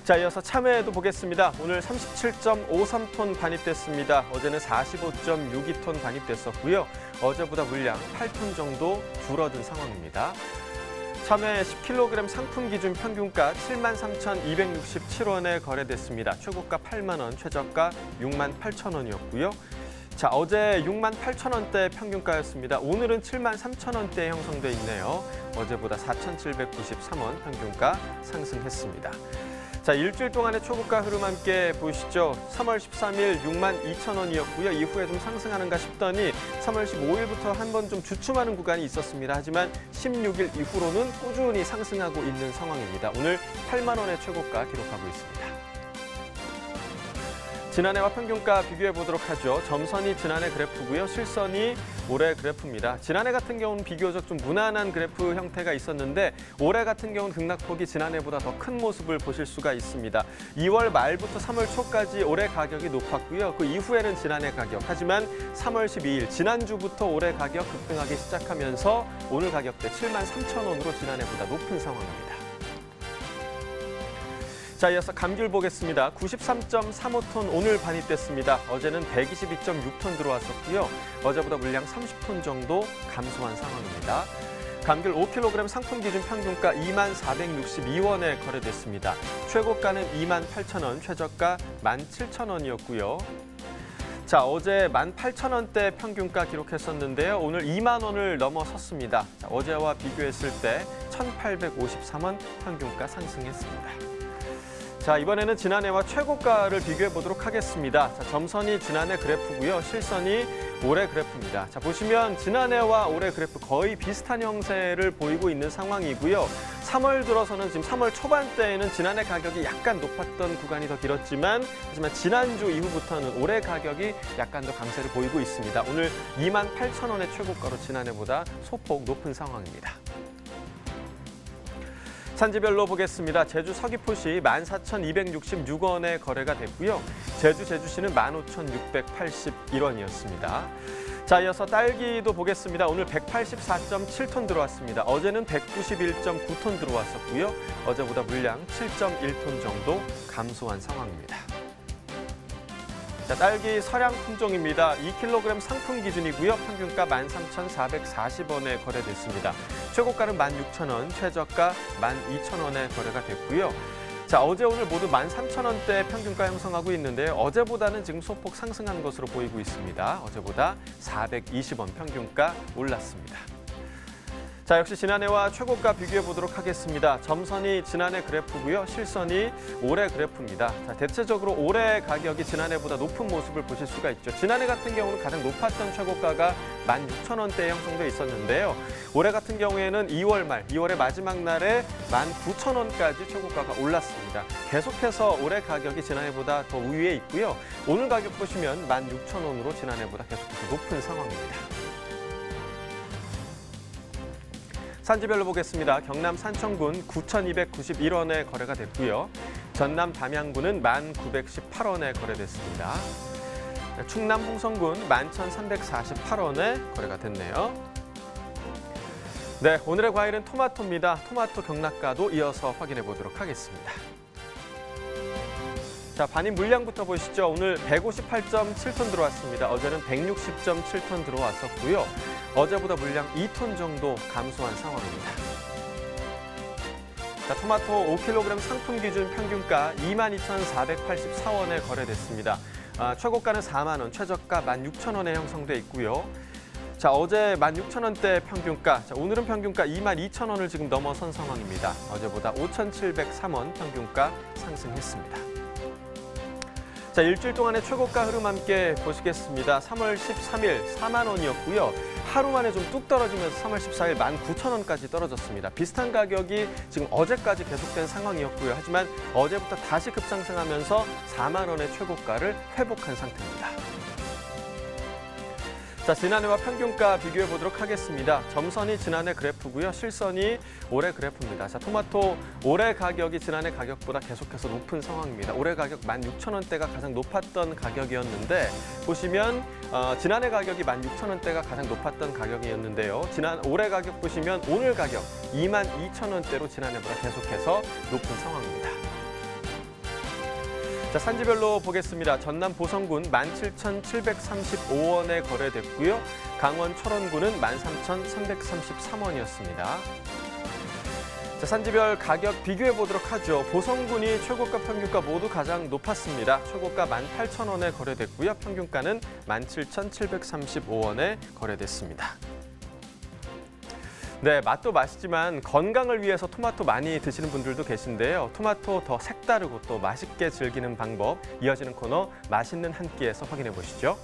자, 이어서 참외도 보겠습니다. 오늘 37.53톤 반입됐습니다. 어제는 45.62톤 반입됐었고요. 어제보다 물량 8톤 정도 줄어든 상황입니다. 참외 10kg 상품 기준 평균가 73,267원에 거래됐습니다. 최고가 8만 원, 최저가 68,000원이었고요. 자, 어제 68,000원대 평균가였습니다. 오늘은 73,000원대에 형성돼 있네요. 어제보다 4,793원 평균가 상승했습니다. 자, 일주일 동안의 초고가 흐름 함께 보시죠. 3월 13일 62,000원이었고요. 이후에 좀 상승하는가 싶더니 3월 15일부터 한번 좀 주춤하는 구간이 있었습니다. 하지만 16일 이후로는 꾸준히 상승하고 있는 상황입니다. 오늘 8만 원의 최고가 기록하고 있습니다. 지난해와 평균가 비교해 보도록 하죠. 점선이 지난해 그래프고요. 실선이 올해 그래프입니다. 지난해 같은 경우는 비교적 좀 무난한 그래프 형태가 있었는데 올해 같은 경우는 등락폭이 지난해보다 더 큰 모습을 보실 수가 있습니다. 2월 말부터 3월 초까지 올해 가격이 높았고요. 그 이후에는 지난해 가격. 하지만 3월 12일 지난주부터 올해 가격 급등하기 시작하면서 오늘 가격대 73,000원으로 지난해보다 높은 상황입니다. 자, 이어서 감귤 보겠습니다. 93.35톤 오늘 반입됐습니다. 어제는 122.6톤 들어왔었고요. 어제보다 물량 30톤 정도 감소한 상황입니다. 감귤 5kg 상품 기준 평균가 24,462원에 거래됐습니다. 최고가는 28,000원, 최저가 17,000원이었고요. 자, 어제 18,000원대 평균가 기록했었는데요. 오늘 2만 원을 넘어섰습니다. 자, 어제와 비교했을 때 1,853원 평균가 상승했습니다. 자, 이번에는 지난해와 최고가를 비교해 보도록 하겠습니다. 자, 점선이 지난해 그래프고요. 실선이 올해 그래프입니다. 자, 보시면 지난해와 올해 그래프 거의 비슷한 형태를 보이고 있는 상황이고요. 3월 들어서는 지금 3월 초반대에는 지난해 가격이 약간 높았던 구간이 더 길었지만 하지만 지난주 이후부터는 올해 가격이 약간 더 강세를 보이고 있습니다. 오늘 28,000원의 최고가로 지난해보다 소폭 높은 상황입니다. 산지별로 보겠습니다. 제주 서귀포시 14,266원에 거래가 됐고요. 제주시는 15,681원이었습니다. 자, 이어서 딸기도 보겠습니다. 오늘 184.7톤 들어왔습니다. 어제는 191.9톤 들어왔었고요. 어제보다 물량 7.1톤 정도 감소한 상황입니다. 자, 딸기 서량 품종입니다. 2kg 상품 기준이고요. 평균가 13,440원에 거래됐습니다. 최고가는 16,000원, 최저가 12,000원에 거래가 됐고요. 자, 어제 오늘 모두 13,000원대 평균가 형성하고 있는데요. 어제보다는 지금 소폭 상승한 것으로 보이고 있습니다. 어제보다 420원 평균가 올랐습니다. 자, 역시 지난해와 최고가 비교해 보도록 하겠습니다. 점선이 지난해 그래프고요. 실선이 올해 그래프입니다. 자, 대체적으로 올해 가격이 지난해보다 높은 모습을 보실 수가 있죠. 지난해 같은 경우는 가장 높았던 최고가가 16,000원대에 형성돼 있었는데요. 올해 같은 경우에는 2월의 마지막 날에 19,000원까지 최고가가 올랐습니다. 계속해서 올해 가격이 지난해보다 더 위에 있고요. 오늘 가격 보시면 16,000원으로 지난해보다 계속해서 높은 상황입니다. 산지별로 보겠습니다. 경남 산청군 9,291원에 거래가 됐고요. 전남 담양군은 1,918원에 거래됐습니다. 충남 홍성군 11,348원에 거래가 됐네요. 네, 오늘의 과일은 토마토입니다. 토마토 경락가도 이어서 확인해 보도록 하겠습니다. 자, 반입 물량부터 보시죠. 오늘 158.7톤 들어왔습니다. 어제는 160.7톤 들어왔었고요. 어제보다 물량 2톤 정도 감소한 상황입니다. 자, 토마토 5kg 상품 기준 평균가 22,484원에 거래됐습니다. 최고가는 4만 원, 최저가 16,000원에 형성돼 있고요. 자, 어제 16,000원대 평균가, 자, 오늘은 평균가 22,000원을 지금 넘어선 상황입니다. 어제보다 5,703원 평균가 상승했습니다. 자, 일주일 동안의 최고가 흐름 함께 보시겠습니다. 3월 13일 4만 원이었고요. 하루 만에 좀 뚝 떨어지면서 3월 14일 19,000원까지 떨어졌습니다. 비슷한 가격이 지금 어제까지 계속된 상황이었고요. 하지만 어제부터 다시 급상승하면서 4만 원의 최고가를 회복한 상태입니다. 자, 지난해와 평균가 비교해 보도록 하겠습니다. 점선이 지난해 그래프고요. 실선이 올해 그래프입니다. 자, 토마토 올해 가격이 지난해 가격보다 계속해서 높은 상황입니다. 올해 가격 16,000원대가 가장 높았던 가격이었는데 보시면 지난해 가격이 16,000원대가 가장 높았던 가격이었는데요. 올해 가격 보시면 오늘 가격 22,000원대로 지난해보다 계속해서 높은 상황입니다. 자, 산지별로 보겠습니다. 전남 보성군 17,735원에 거래됐고요. 강원 철원군은 13,333원이었습니다. 자, 산지별 가격 비교해 보도록 하죠. 보성군이 최고가 평균가 모두 가장 높았습니다. 최고가 18,000원에 거래됐고요. 평균가는 17,735원에 거래됐습니다. 네, 맛도 맛이지만 건강을 위해서 토마토 많이 드시는 분들도 계신데요. 토마토 더 색다르고 또 맛있게 즐기는 방법, 이어지는 코너 맛있는 한 끼에서 확인해 보시죠.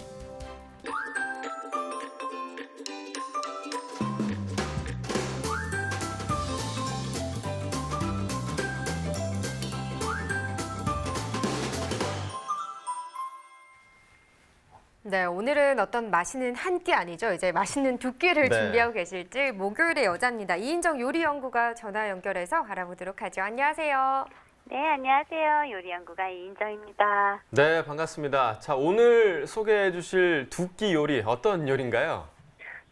네, 오늘은 어떤 맛있는 한 끼 아니죠. 이제 맛있는 두 끼를 네. 준비하고 계실지 목요일의 여자입니다. 이인정 요리연구가 전화 연결해서 알아보도록 하죠. 안녕하세요. 네, 안녕하세요. 요리연구가 이인정입니다. 네, 반갑습니다. 자, 오늘 소개해 주실 두 끼 요리 어떤 요리인가요?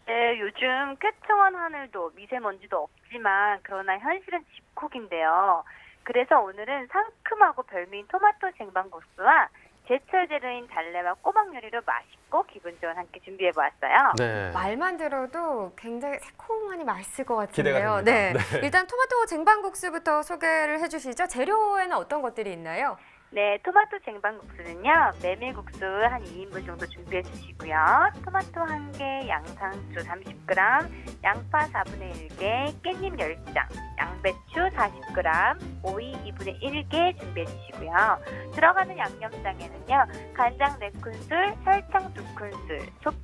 네, 요즘 쾌청한 하늘도 미세먼지도 없지만 그러나 현실은 집콕인데요. 그래서 오늘은 상큼하고 별미인 토마토 쟁반국수와 제철 재료인 달래와 꼬막 요리로 맛있고 기분 좋은 한 끼 준비해보았어요. 네. 말만 들어도 굉장히 새콤하니 맛있을 것 기대가 같은데요. 됩니다. 네. 일단 토마토 쟁반국수부터 소개를 해주시죠. 재료에는 어떤 것들이 있나요? 네, 토마토 쟁반국수는요, 메밀국수 한 2인분 정도 준비해 주시고요. 토마토 1개, 양상추 30g, 양파 4분의 1개, 깻잎 10장, 양배추 40g, 오이 2분의 1개 준비해 주시고요. 들어가는 양념장에는요, 간장 4큰술, 설탕 2큰술,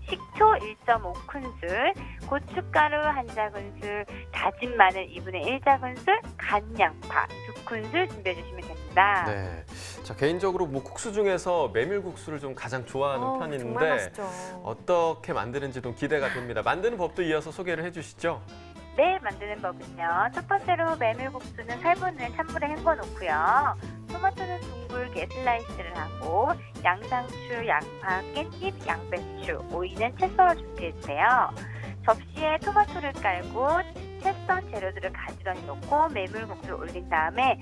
식초 1.5큰술, 고춧가루 1작은술, 다진 마늘 2분의 1작은술, 간양파 2큰술 준비해 주시면 됩니다. 네. 자, 개인적으로 뭐 국수 중에서 메밀국수를 좀 가장 좋아하는 정말 편인데 맛있죠. 어떻게 만드는지 좀 기대가 됩니다. 만드는 법도 이어서 소개를 해주시죠. 네, 만드는 법은요. 첫 번째로 메밀국수는 8분을 찬물에 헹궈놓고요. 토마토는 둥글게 슬라이스를 하고 양상추, 양파, 깻잎, 양배추, 오이는 채 썰어 준비해주세요. 접시에 토마토를 깔고 채 썬 재료들을 가지런히 넣고 메밀국수를 올린 다음에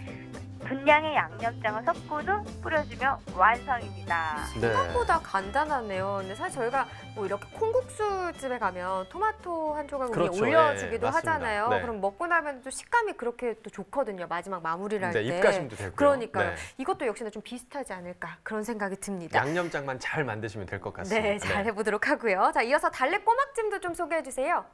분량의 양념장을 섞고도 뿌려주면 완성입니다. 네. 생각보다 간단하네요. 근데 사실 저희가 뭐 이렇게 콩국수집에 가면 토마토 한 조각 위에 그렇죠. 올려주기도 예, 맞습니다. 하잖아요. 네. 그럼 먹고 나면 또 식감이 그렇게 또 좋거든요. 마지막 마무리를 할 네, 때. 입가심도 되고요. 그러니까요. 네. 이것도 역시나 좀 비슷하지 않을까 그런 생각이 듭니다. 양념장만 잘 만드시면 될 것 같습니다. 네, 잘 해보도록 하고요. 자, 이어서 달래 꼬막찜도 좀 소개해 주세요.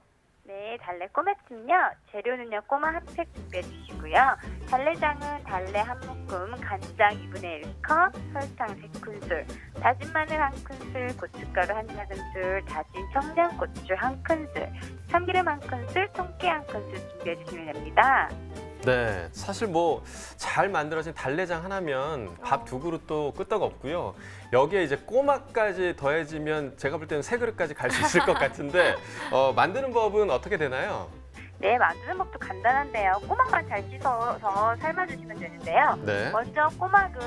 네, 달래 꼬막찜요. 재료는요, 꼬막 한 팩 준비해 주시고요. 달래장은 달래 한 묶음, 간장 2분의 1컵, 설탕 3큰술, 다진 마늘 1큰술, 고춧가루 1작은술, 다진 청양고추 1큰술, 참기름 1큰술, 통깨 1큰술 준비해 주시면 됩니다. 네, 사실 뭐 잘 만들어진 달래장 하나면 밥 2그릇도 끄떡 없고요. 여기에 이제 꼬막까지 더해지면 제가 볼 때는 3그릇까지 갈 수 있을 것 같은데 만드는 법은 어떻게 되나요? 네, 만드는 법도 간단한데요. 꼬막만 잘 씻어서 삶아주시면 되는데요. 네, 먼저 꼬막은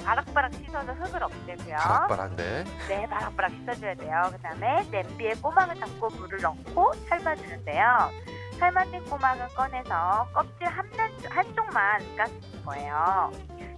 바락바락 씻어서 흙을 없애고요. 바락바락. 네. 네, 바락바락 씻어줘야 돼요. 그다음에 냄비에 꼬막을 담고 물을 넣고 삶아주는데요. 삶아진 꼬막은 꺼내서 껍질 한쪽만 까주는 거예요.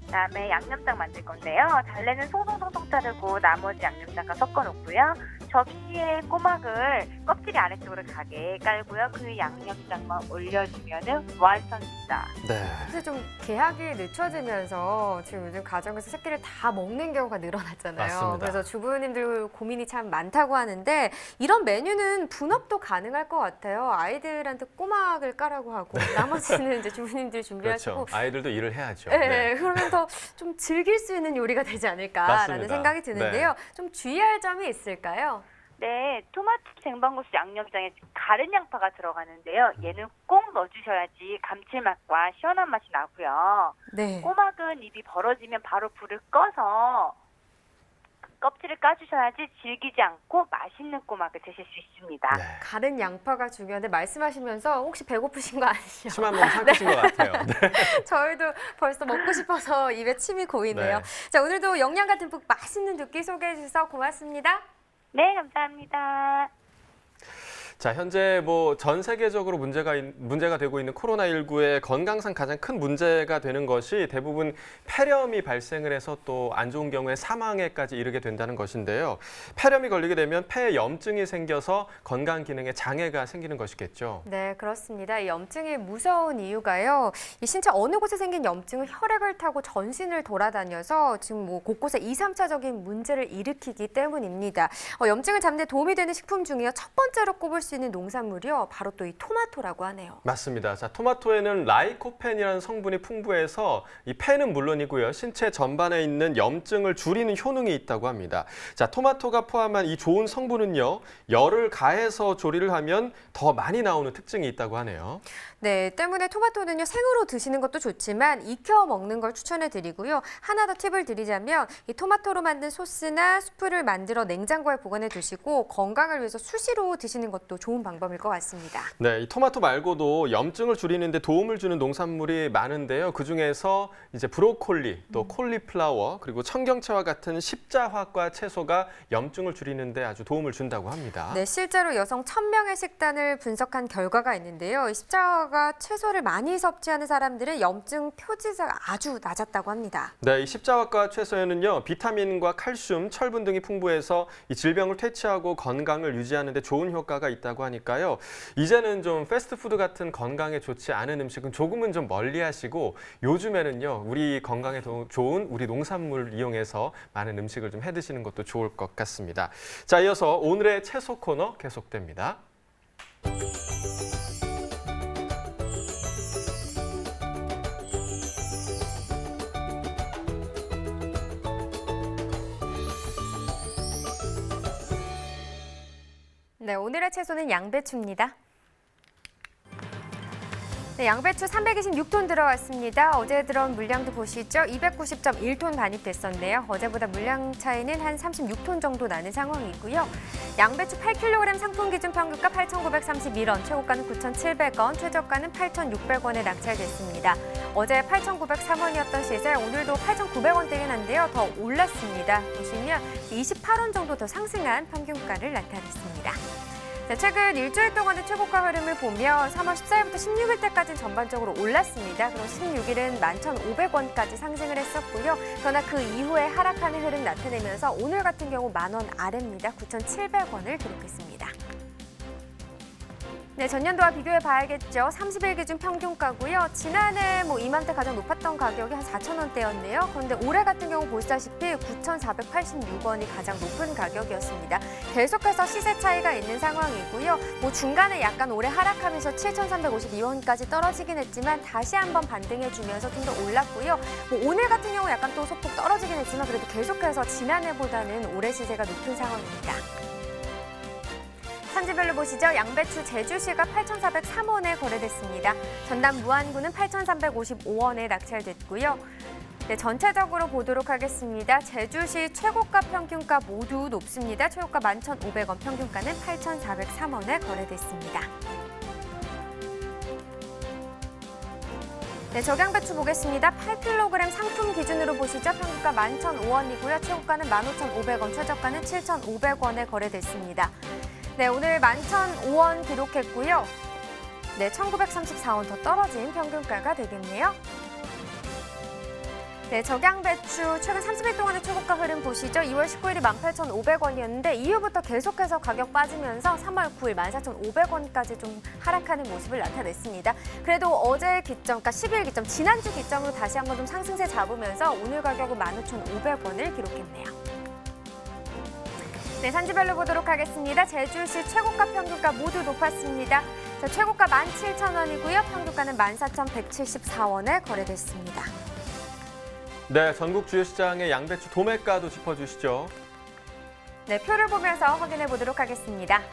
그다음에 양념장 만들 건데요. 달래는 송송송송 자르고 나머지 양념장과 섞어 놓고요. 접시에 꼬막을 껍질이 아래쪽으로 가게 깔고요. 그 위에 양념장만 올려주면 완성입니다. 네. 사실 좀 계약이 늦춰지면서 지금 요즘 가정에서 새끼를 다 먹는 경우가 늘어났잖아요. 맞습니다. 그래서 주부님들 고민이 참 많다고 하는데 이런 메뉴는 분업도 가능할 것 같아요. 아이들한테 꼬막을 까라고 하고 나머지는 이제 주부님들이 준비하시고 그렇죠. 아이들도 일을 해야죠. 네, 그러면 더 좀 즐길 수 있는 요리가 되지 않을까라는 맞습니다. 생각이 드는데요. 좀 주의할 점이 있을까요? 네, 토마토 쟁반국수 양념장에 가른 양파가 들어가는데요. 얘는 꼭 넣어주셔야지 감칠맛과 시원한 맛이 나고요. 네. 꼬막은 입이 벌어지면 바로 불을 꺼서 껍질을 까주셔야지 질기지 않고 맛있는 꼬막을 드실 수 있습니다. 네. 가른 양파가 중요한데 말씀하시면서 혹시 배고프신 거 아니시죠? 침 한번 삼키신 것 같아요. 네. 저희도 벌써 먹고 싶어서 입에 침이 고이네요. 네. 자, 오늘도 영양가 듬뿍 맛있는 두 끼 소개해 주셔서 고맙습니다. 네, 감사합니다. 자, 현재 뭐 전 세계적으로 문제가 되고 있는 코로나19의 건강상 가장 큰 문제가 되는 것이 대부분 폐렴이 발생을 해서 또 안 좋은 경우에 사망에까지 이르게 된다는 것인데요. 폐렴이 걸리게 되면 폐에 염증이 생겨서 건강 기능에 장애가 생기는 것이겠죠. 네, 그렇습니다. 이 염증이 무서운 이유가요. 이 신체 어느 곳에 생긴 염증은 혈액을 타고 전신을 돌아다녀서 지금 뭐 곳곳에 2, 3차적인 문제를 일으키기 때문입니다. 염증을 잡는 데 도움이 되는 식품 중에요. 첫 번째로 꼽을 수 있는 농산물이요. 바로 또 이 토마토라고 하네요. 맞습니다. 자, 토마토에는 라이코펜이라는 성분이 풍부해서 이 폐는 물론이고요. 신체 전반에 있는 염증을 줄이는 효능이 있다고 합니다. 자, 토마토가 포함한 이 좋은 성분은요. 열을 가해서 조리를 하면 더 많이 나오는 특징이 있다고 하네요. 네, 때문에 토마토는요. 생으로 드시는 것도 좋지만 익혀 먹는 걸 추천해 드리고요. 하나 더 팁을 드리자면 이 토마토로 만든 소스나 수프를 만들어 냉장고에 보관해 두시고 건강을 위해서 수시로 드시는 것도 좋은 방법일 것 같습니다. 네, 이 토마토 말고도 염증을 줄이는 데 도움을 주는 농산물이 많은데요. 그중에서 이제 브로콜리, 또 콜리플라워, 그리고 청경채와 같은 십자화과 채소가 염증을 줄이는 데 아주 도움을 준다고 합니다. 네, 실제로 여성 1000명의 식단을 분석한 결과가 있는데요. 이 십자화과 채소를 많이 섭취하는 사람들은 염증 표지가 아주 낮았다고 합니다. 네, 이 십자화과 채소에는요, 비타민과 칼슘, 철분 등이 풍부해서 이 질병을 퇴치하고 건강을 유지하는 데 좋은 효과가 있다고 하니까요. 이제는 좀 패스트푸드 같은 건강에 좋지 않은 음식은 조금은 좀 멀리하시고 요즘에는요, 우리 건강에 좋은 우리 농산물을 이용해서 많은 음식을 좀 해드시는 것도 좋을 것 같습니다. 자, 이어서 오늘의 채소 코너 계속됩니다. 네, 오늘의 채소는 양배추입니다. 네, 양배추 326톤 들어왔습니다. 어제 들어온 물량도 보시죠. 290.1톤 반입됐었는데요. 어제보다 물량 차이는 한 36톤 정도 나는 상황이고요. 양배추 8kg 상품 기준 평균가 8,931원, 최고가는 9,700원, 최저가는 8,600원에 낙찰됐습니다. 어제 8,903원이었던 시세 오늘도 8,900원대긴 한데요. 더 올랐습니다. 보시면 28원 정도 더 상승한 평균가를 나타냈습니다. 자, 최근 일주일 동안의 최고가 흐름을 보면 3월 14일부터 16일 때까지는 전반적으로 올랐습니다. 그럼 16일은 11,500원까지 상승을 했었고요. 그러나 그 이후에 하락하는 흐름 나타내면서 오늘 같은 경우 10,000원 아래입니다. 9,700원을 기록했습니다. 네, 전년도와 비교해 봐야겠죠. 30일 기준 평균가고요. 지난해 이맘때 가장 높았던 가격이 한 4,000원대였네요. 그런데 올해 같은 경우 보시다시피 9,486원이 가장 높은 가격이었습니다. 계속해서 시세 차이가 있는 상황이고요. 중간에 약간 올해 하락하면서 7,352원까지 떨어지긴 했지만 다시 한번 반등해주면서 좀 더 올랐고요. 오늘 같은 경우 약간 또 소폭 떨어지긴 했지만 그래도 계속해서 지난해보다는 올해 시세가 높은 상황입니다. 산지별로 보시죠. 양배추 제주시가 8,403원에 거래됐습니다. 전남 무안구는 8,355원에 낙찰됐고요. 네, 전체적으로 보도록 하겠습니다. 제주시 최고가 평균가 모두 높습니다. 최고가 11,500원, 평균가는 8,403원에 거래됐습니다. 네, 적양배추 보겠습니다. 8kg 상품 기준으로 보시죠. 평균가 11,005원이고요. 최고가는 15,500원, 최저가는 7,500원에 거래됐습니다. 네, 오늘 11,005원 기록했고요. 네, 1,934원 더 떨어진 평균가가 되겠네요. 네, 적양배추 최근 30일 동안의 최고가 흐름 보시죠. 2월 19일이 18,500원이었는데 이후부터 계속해서 가격 빠지면서 3월 9일 14,500원까지 좀 하락하는 모습을 나타냈습니다. 그래도 어제 기점, 그러니까 10일 기점, 지난주 기점으로 다시 한번 좀 상승세 잡으면서 오늘 가격은 15,500원을 기록했네요. 네, 산지별로 보도록 하겠습니다. 제주시 최고가 평균가 모두 높았습니다. 자, 최고가 17,000원이고요. 평균가는 14,174원에 거래됐습니다. 네, 전국 주요 시장의 양배추 도매가도 짚어주시죠. 네, 표를 보면서 확인해 보도록 하겠습니다.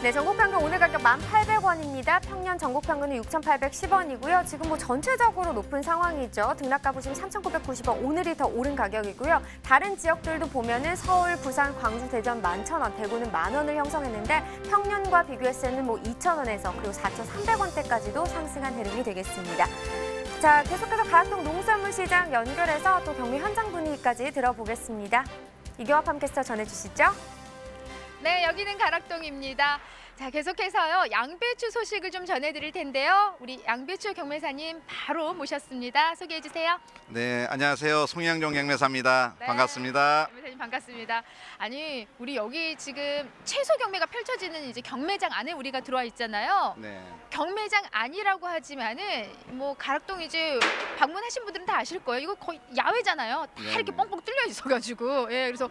네, 전국평균 오늘 가격 1,800원입니다. 평년 전국평균은 6,810원이고요. 지금 전체적으로 높은 상황이죠. 등락가 보시면 3,990원, 오늘이 더 오른 가격이고요. 다른 지역들도 보면은 서울, 부산, 광주, 대전 11,000원, 대구는 10,000원을 형성했는데 평년과 비교했을 때는 2,000원에서 그리고 4,300원대까지도 상승한 흐름이 되겠습니다. 자, 계속해서 가락동 농산물 시장 연결해서 또 경매 현장 분위기까지 들어보겠습니다. 이경화 팜캐스터 전해주시죠. 네, 여기는 가락동입니다. 자, 계속해서요. 양배추 소식을 좀 전해드릴 텐데요. 우리 양배추 경매사님 바로 모셨습니다. 소개해 주세요. 네, 안녕하세요. 송영종 경매사입니다. 네. 반갑습니다. 경매사님 반갑습니다. 아니, 우리 여기 지금 채소 경매가 펼쳐지는 이제 경매장 안에 우리가 들어와 있잖아요. 네. 경매장 아니라고 하지만은 가락동 이제 방문하신 분들은 다 아실 거예요. 이거 거의 야외잖아요. 다 네, 이렇게 네. 뻥뻥 뚫려 있어가지고, 예, 그래서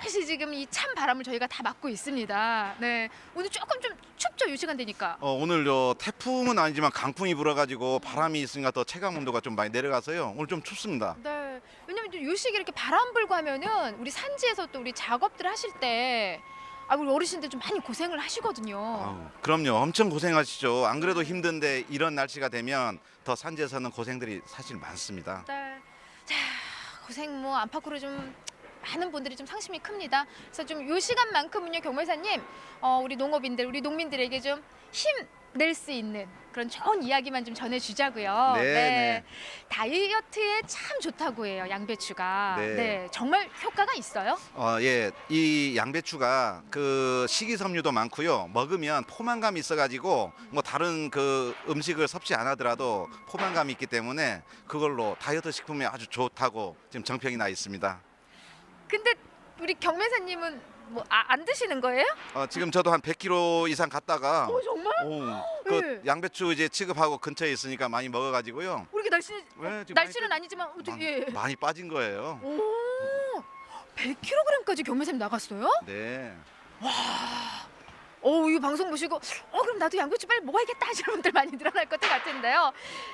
사실 지금 이 찬 바람을 저희가 다 맞고 있습니다. 네, 오늘 조금 좀 춥죠, 이 시간 되니까. 오늘 태풍은 아니지만 강풍이 불어가지고 바람이 있으니까 더 체감 온도가 좀 많이 내려가서요. 오늘 좀 춥습니다. 네, 왜냐면 이 시기에 이렇게 바람 불고 하면은 우리 산지에서 또 우리 작업들 하실 때. 우리 어르신들 좀 많이 고생을 하시거든요. 그럼요. 엄청 고생하시죠. 안 그래도 힘든데 이런 날씨가 되면 더 산지에서는 고생들이 사실 많습니다. 네. 자, 고생 안팎으로 좀 많은 분들이 좀 상심이 큽니다. 그래서 좀 이 시간만큼은요, 경매사님, 우리 농업인들, 우리 농민들에게 좀 힘 낼 수 있는 그런 좋은 이야기만 좀 전해주자고요. 네. 다이어트에 참 좋다고 해요, 양배추가. 네. 정말 효과가 있어요? 예, 이 양배추가 그 식이섬유도 많고요. 먹으면 포만감이 있어가지고 다른 그 음식을 섭취 안 하더라도 포만감이 있기 때문에 그걸로 다이어트 식품에 아주 좋다고 지금 정평이 나 있습니다. 근데 우리 경매사님은 안 드시는 거예요? 지금 저도 한 100kg 이상 갔다가 정말? 그 양배추 이제 취급하고 근처에 있으니까 많이 먹어가지고요. 우리 네, 지금 날씨는 아니지만 어떻게 많이 빠진 거예요. 100kg까지 경매사님 나갔어요? 네. 이 방송 보시고 그럼 나도 양배추 빨리 먹어야겠다 하시는 분들 많이 늘어날 것 같은데요.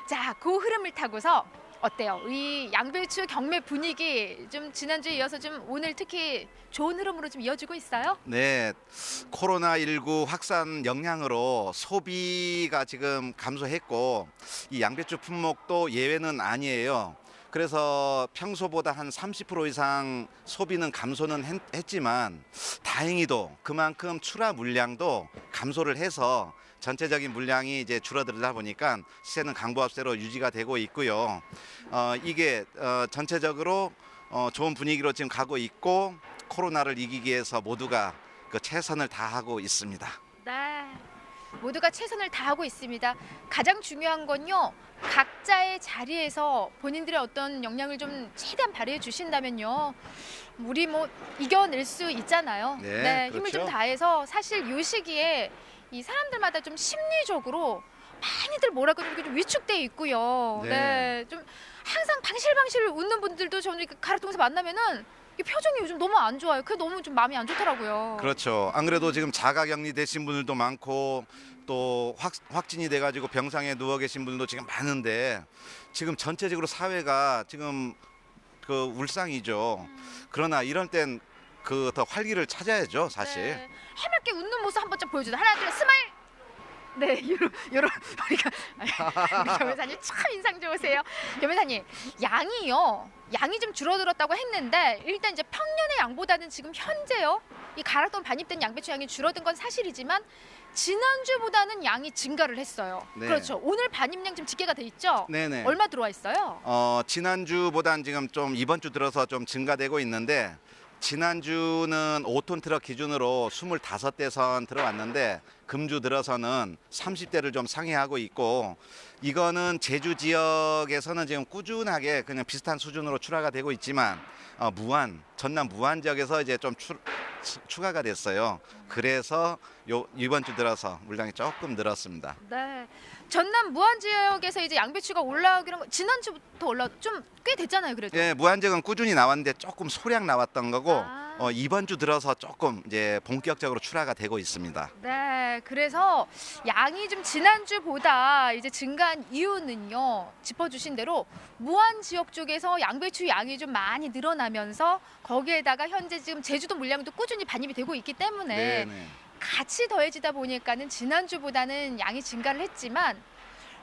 자, 그 흐름을 타고서 어때요? 이 양배추 경매 분위기 좀 지난주에 이어서 좀 오늘 특히 좋은 흐름으로 좀 이어지고 있어요? 네. 코로나19 확산 영향으로 소비가 지금 감소했고 이 양배추 품목도 예외는 아니에요. 그래서 평소보다 한 30% 이상 소비는 감소는 했지만 다행히도 그만큼 출하 물량도 감소를 해서 전체적인 물량이 이제 줄어들다 보니까 시세는 강보합세로 유지가 되고 있고요. 이게 전체적으로 좋은 분위기로 지금 가고 있고 코로나를 이기기 위해서 모두가 그 최선을 다하고 있습니다. 네. 모두가 최선을 다하고 있습니다. 가장 중요한 건요. 각자의 자리에서 본인들의 어떤 역량을 좀 최대한 발휘해 주신다면요. 우리 뭐 이겨낼 수 있잖아요. 네, 힘을 그렇죠. 좀 다해서 사실 이 시기에 이 사람들마다 좀 심리적으로 많이들 뭐랄까 좀 이렇게 좀 위축돼 있고요. 네. 좀 항상 방실방실 웃는 분들도 저는 이렇게 가락동에서 만나면은 이 표정이 요즘 너무 안 좋아요. 그게 너무 좀 마음이 안 좋더라고요. 그렇죠. 안 그래도 지금 자가격리 되신 분들도 많고 또 확진이 돼가지고 병상에 누워 계신 분들도 지금 많은데 지금 전체적으로 사회가 지금 그 울상이죠. 그러나 이런 땐 그 더 활기를 찾아야죠, 사실. 네. 해맑게 웃는 모습 한 번쯤 보여주자. 하나, 둘, 셋, 스마일. 네, 요런 우리가 우리 변호사님 참 인상 좋으세요. 변호사님, 양이 좀 줄어들었다고 했는데 일단 이제 평년의 양보다는 지금 현재요. 이 가락동 반입된 양배추 양이 줄어든 건 사실이지만 지난주보다는 양이 증가를 했어요. 네. 그렇죠. 오늘 반입량 지금 집계가 돼 있죠? 네네. 얼마 들어와 있어요? 지난주보단 지금 좀 이번 주 들어서 좀 증가되고 있는데 지난주는 5톤 트럭 기준으로 25대선 들어왔는데 금주 들어서는 30대를 좀 상회하고 있고 이거는 제주 지역에서는 지금 꾸준하게 그냥 비슷한 수준으로 출하가 되고 있지만 전남 무안 지역에서 이제 좀 추가가 됐어요. 그래서 이번 주 들어서 물량이 조금 늘었습니다. 네. 전남 무안 지역에서 이제 양배추가 올라오기로 지난주부터 좀 꽤 됐잖아요, 그래도. 예, 무안 지역은 꾸준히 나왔는데 조금 소량 나왔던 거고 아. 이번 주 들어서 조금 이제 본격적으로 출하가 되고 있습니다. 네, 그래서 양이 좀 지난주보다 이제 증가한 이유는요. 짚어주신 대로 무안 지역 쪽에서 양배추 양이 좀 많이 늘어나면서 거기에다가 현재 지금 제주도 물량도 꾸준히 반입이 되고 있기 때문에 네네. 같이 더해지다 보니까는 지난주보다는 양이 증가를 했지만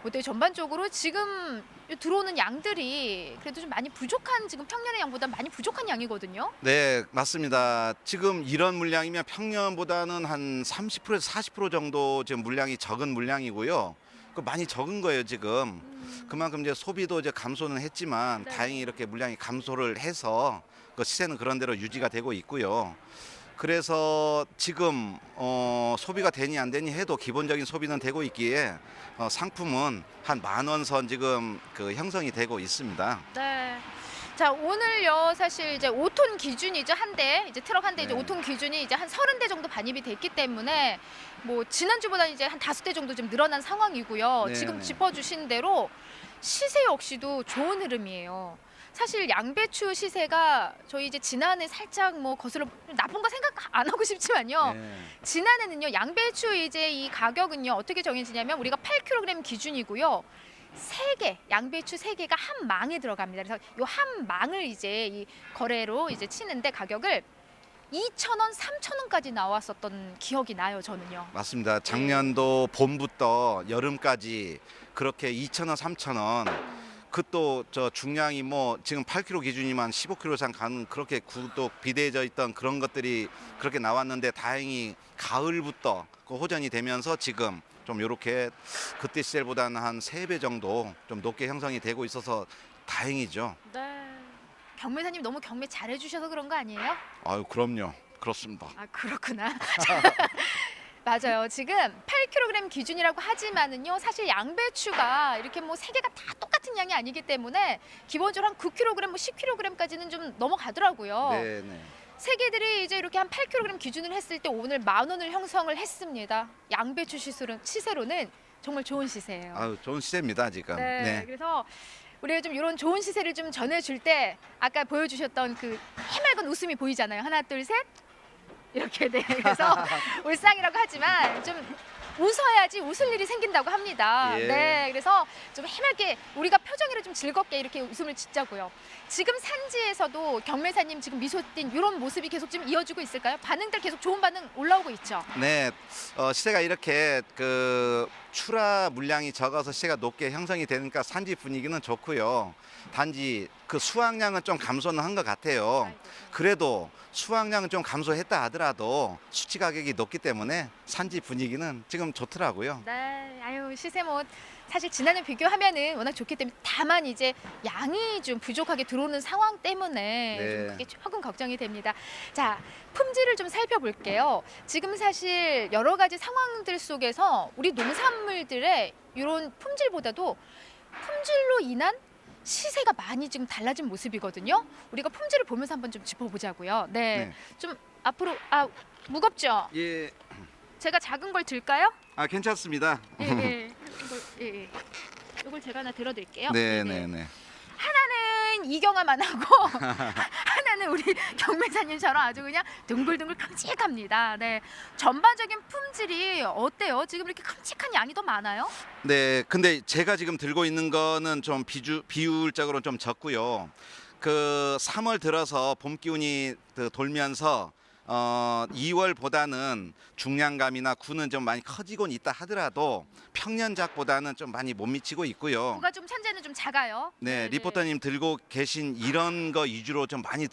어때요? 전반적으로 지금 들어오는 양들이 그래도 좀 많이 부족한 지금 평년의 양보다 많이 부족한 양이거든요. 네, 맞습니다. 지금 이런 물량이면 평년보다는 한 30%에서 40% 정도 지금 물량이 적은 물량이고요. 그 많이 적은 거예요, 지금. 그만큼 이제 소비도 이제 감소는 했지만 네. 다행히 이렇게 물량이 감소를 해서 그 시세는 그런 대로 유지가 되고 있고요. 그래서 지금 소비가 되니 안 되니 해도 기본적인 소비는 되고 있기에 상품은 한 10,000원 선 지금 그 형성이 되고 있습니다. 네. 자, 오늘요 사실 이제 5톤 기준이죠. 한 대, 이제 트럭 한 대 이제 네. 5톤 기준이 이제 한 30대 정도 반입이 됐기 때문에 뭐 지난주보다 이제 한 5대 정도 좀 늘어난 상황이고요. 네, 지금 네. 짚어주신 대로 시세 역시도 좋은 흐름이에요. 사실 양배추 시세가 저희 이제 지난해 살짝 뭐 거슬러 나쁜 거 생각 안 하고 싶지만요. 네. 지난해는요 양배추 이제 이 가격은요 어떻게 정해지냐면 우리가 8kg 기준이고요. 3개 양배추 3개가 한 망에 들어갑니다. 그래서 이 한 망을 이제 이 거래로 이제 치는데 가격을 2,000원, 3,000원까지 나왔었던 기억이 나요, 저는요. 맞습니다. 작년도 봄부터 여름까지 그렇게 2,000원, 3,000원. 그 또 저 중량이 뭐 지금 8kg 기준이면 15kg 이상 가는 그렇게 구독 비대해져 있던 그런 것들이 그렇게 나왔는데 다행히 가을부터 그 호전이 되면서 지금 좀 이렇게 그때 시절보다는 한 3배 정도 좀 높게 형성이 되고 있어서 다행이죠. 네. 경매사님 너무 경매 잘해주셔서 그런 거 아니에요? 아유, 그럼요. 그렇습니다. 아 그렇구나. 맞아요. 지금 8kg 기준이라고 하지만은요, 사실 양배추가 이렇게 뭐 3개가 다 똑같은 양이 아니기 때문에 기본적으로 한 9kg, 뭐 10kg까지는 좀 넘어가더라고요. 네, 네. 세계들이 이제 이렇게 한 8kg 기준을 했을 때 오늘 10,000원을 형성을 했습니다. 양배추 시세로는 정말 좋은 시세예요. 아유, 좋은 시세입니다, 지금. 네, 네. 그래서 우리가 좀 이런 좋은 시세를 좀 전해줄 때 아까 보여주셨던 그 해맑은 웃음이 보이잖아요. 하나, 둘, 셋. 이렇게 네. 그래서 울상이라고 하지만 좀 웃어야지 웃을 일이 생긴다고 합니다. 예. 네, 그래서 좀 해맑게 우리가 표정이라 좀 즐겁게 이렇게 웃음을 짓자고요. 지금 산지에서도 경매사님 지금 미소 띤 이런 모습이 계속 좀 이어지고 있을까요? 반응들 계속 좋은 반응 올라오고 있죠. 네, 시세가 이렇게 그 출하 물량이 적어서 시세가 높게 형성이 되니까 산지 분위기는 좋고요. 단지 그 수확량은 좀 감소는 한 것 같아요. 그래도 수확량은 좀 감소했다 하더라도 수치 가격이 높기 때문에 산지 분위기는 지금 조금 좋더라고요. 네, 아유 시세 뭐 사실 지난해 비교하면은 워낙 좋기 때문에 다만 이제 양이 좀 부족하게 들어오는 상황 때문에 네. 좀 그게 조금 걱정이 됩니다. 자, 품질을 좀 살펴볼게요. 지금 사실 여러 가지 상황들 속에서 우리 농산물들의 이런 품질보다도 품질로 인한 시세가 많이 지금 달라진 모습이거든요. 우리가 품질을 보면서 한번 좀 짚어보자고요. 네, 네. 좀 앞으로 무겁죠? 예, 제가 작은 걸 들까요? 괜찮습니다. 예. 이걸 제가 하나 들어드릴게요. 네네네. 하나는 이경아만 하고 하나는 우리 경매사님처럼 아주 그냥 둥글둥글 큼직합니다. 네, 전반적인 품질이 어때요? 지금 이렇게 큼직한 양이 더 많아요? 네, 근데 제가 지금 들고 있는 거는 좀 비율적으로 좀 적고요. 그 3월 들어서 봄 기운이 돌면서 2월보다는 중량감이나 구는 좀 많이 커지곤 있다 하더라도 평년작보다는 좀 많이 못 미치고 있고요. 뭐가 좀 현재는 좀 작아요. 네, 리포터님 들고 계신 이런 거 위주로 좀 많이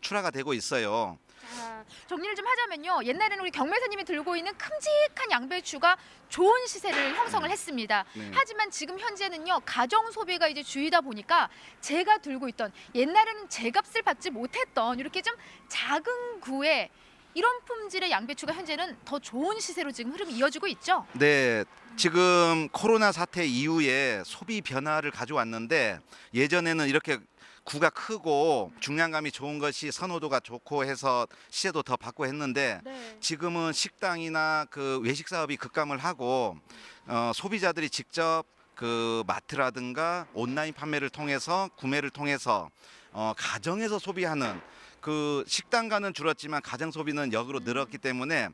출하가 되고 있어요. 자, 정리를 좀 하자면요. 옛날에는 우리 경매사님이 들고 있는 큼직한 양배추가 좋은 시세를 형성을 했습니다. 네. 하지만 지금 현재는요. 가정 소비가 이제 주의다 보니까 제가 들고 있던 옛날에는 제값을 받지 못했던 이렇게 좀 작은 구에 이런 품질의 양배추가 현재는 더 좋은 시세로 지금 흐름이 이어지고 있죠. 네, 지금 코로나 사태 이후에 소비 변화를 가져왔는데 예전에는 이렇게 구가 크고 중량감이 좋은 것이 선호도가 좋고 해서 시세도 더 받고 했는데 네. 지금은 식당이나 그 외식 사업이 급감을 하고 소비자들이 직접 그 마트라든가 온라인 판매를 통해서 구매를 통해서 가정에서 소비하는 그 식당가는 줄었지만 가정 소비는 역으로 늘었기 때문에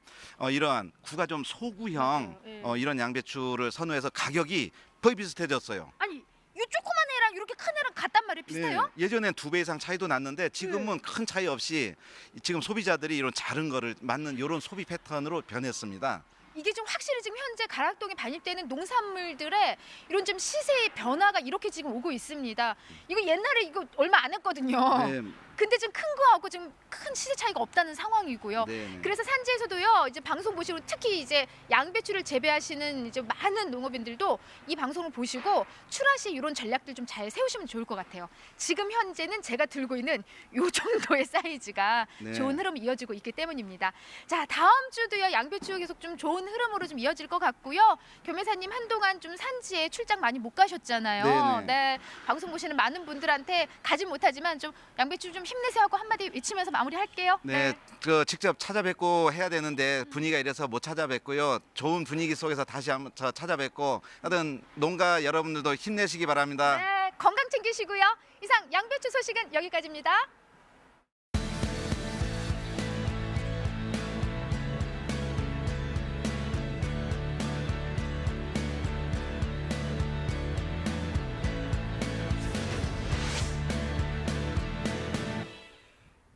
이러한 구가 좀 소구형 이런 양배추를 선호해서 가격이 거의 비슷해졌어요. 아니 이 조그만 애랑 이렇게 큰 애랑 같단 말이에요? 비슷해요? 네, 예전엔 2배 이상 차이도 났는데 지금은 큰 차이 없이 지금 소비자들이 이런 자른 거를 맞는 이런 소비 패턴으로 변했습니다. 이게 좀 확실히 지금 현재 가락동에 반입되는 농산물들의 이런 좀 시세의 변화가 이렇게 지금 오고 있습니다. 이거 옛날에 이거 얼마 안 했거든요. 네, 근데 지금 큰 거하고 지금 큰 시세 차이가 없다는 상황이고요. 네. 그래서 산지에서도요, 이제 방송 보시고 특히 이제 양배추를 재배하시는 이제 많은 농업인들도 이 방송을 보시고 출하 시 이런 전략들 좀 잘 세우시면 좋을 것 같아요. 지금 현재는 제가 들고 있는 요 정도의 사이즈가 네. 좋은 흐름이 이어지고 있기 때문입니다. 자, 다음 주도요, 양배추 계속 좀 좋은 흐름으로 좀 이어질 것 같고요. 겸매사님 한동안 좀 산지에 출장 많이 못 가셨잖아요. 네네. 네, 방송 보시는 많은 분들한테 가지 못하지만 좀 양배추 좀 힘내세요 하고 한마디 외치면서 마무리할게요. 네, 그 직접 찾아뵙고 해야 되는데 분위기가 이래서 못 찾아뵙고요. 좋은 분위기 속에서 다시 한번 찾아뵙고 하여튼 농가 여러분들도 힘내시기 바랍니다. 네, 건강 챙기시고요. 이상 양배추 소식은 여기까지입니다.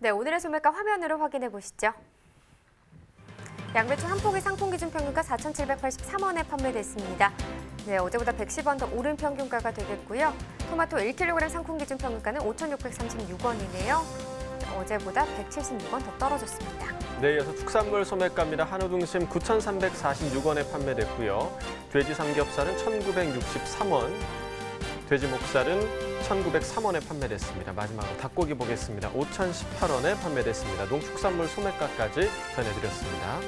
네, 오늘의 소매가 화면으로 확인해 보시죠. 양배추 한 포기 상품 기준 평균가 4,783원에 판매됐습니다. 네, 어제보다 110원 더 오른 평균가가 되겠고요. 토마토 1kg 상품 기준 평균가는 5,636원이네요. 어제보다 176원 더 떨어졌습니다. 네, 이어서 축산물 소매가입니다. 한우 등심 9,346원에 판매됐고요. 돼지 삼겹살은 1,963원, 돼지 목살은 1,903원에 판매됐습니다. 마지막으로 닭고기 보겠습니다. 5,018원에 판매됐습니다. 농축산물 소매가까지 전해드렸습니다.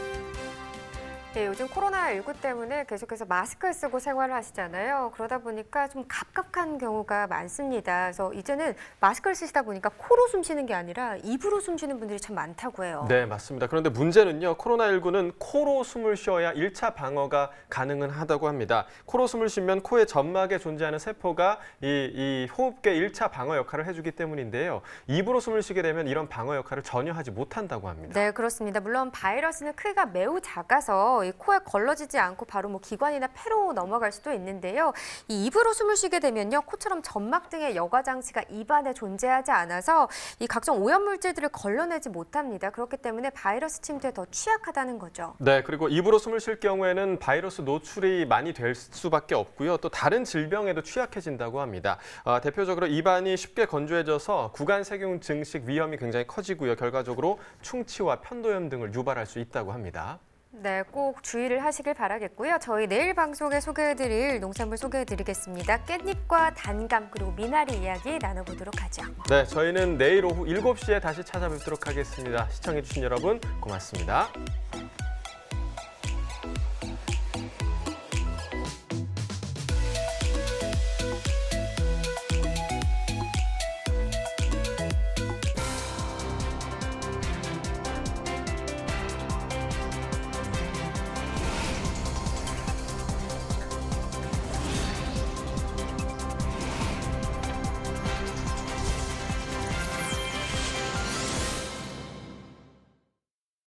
네, 요즘 코로나19 때문에 계속해서 마스크를 쓰고 생활을 하시잖아요. 그러다 보니까 좀 갑갑한 경우가 많습니다. 그래서 이제는 마스크를 쓰시다 보니까 코로 숨 쉬는 게 아니라 입으로 숨 쉬는 분들이 참 많다고 해요. 네, 맞습니다. 그런데 문제는요. 코로나19는 코로 숨을 쉬어야 1차 방어가 가능은 하다고 합니다. 코로 숨을 쉬면 코의 점막에 존재하는 세포가 이 호흡기의 1차 방어 역할을 해주기 때문인데요. 입으로 숨을 쉬게 되면 이런 방어 역할을 전혀 하지 못한다고 합니다. 네, 그렇습니다. 물론 바이러스는 크기가 매우 작아서 이 코에 걸러지지 않고 바로 기관이나 폐로 넘어갈 수도 있는데요. 이 입으로 숨을 쉬게 되면요, 코처럼 점막 등의 여과 장치가 입안에 존재하지 않아서 이 각종 오염 물질들을 걸러내지 못합니다. 그렇기 때문에 바이러스 침투에 더 취약하다는 거죠. 네, 그리고 입으로 숨을 쉴 경우에는 바이러스 노출이 많이 될 수밖에 없고요. 또 다른 질병에도 취약해진다고 합니다. 대표적으로 입안이 쉽게 건조해져서 구간세균 증식 위험이 굉장히 커지고요. 결과적으로 충치와 편도염 등을 유발할 수 있다고 합니다. 네, 꼭 주의를 하시길 바라겠고요. 저희 내일 방송에 소개해드릴 농산물 소개해드리겠습니다. 깻잎과 단감 그리고 미나리 이야기 나눠보도록 하죠. 네, 저희는 내일 오후 7시에 다시 찾아뵙도록 하겠습니다. 시청해주신 여러분 고맙습니다.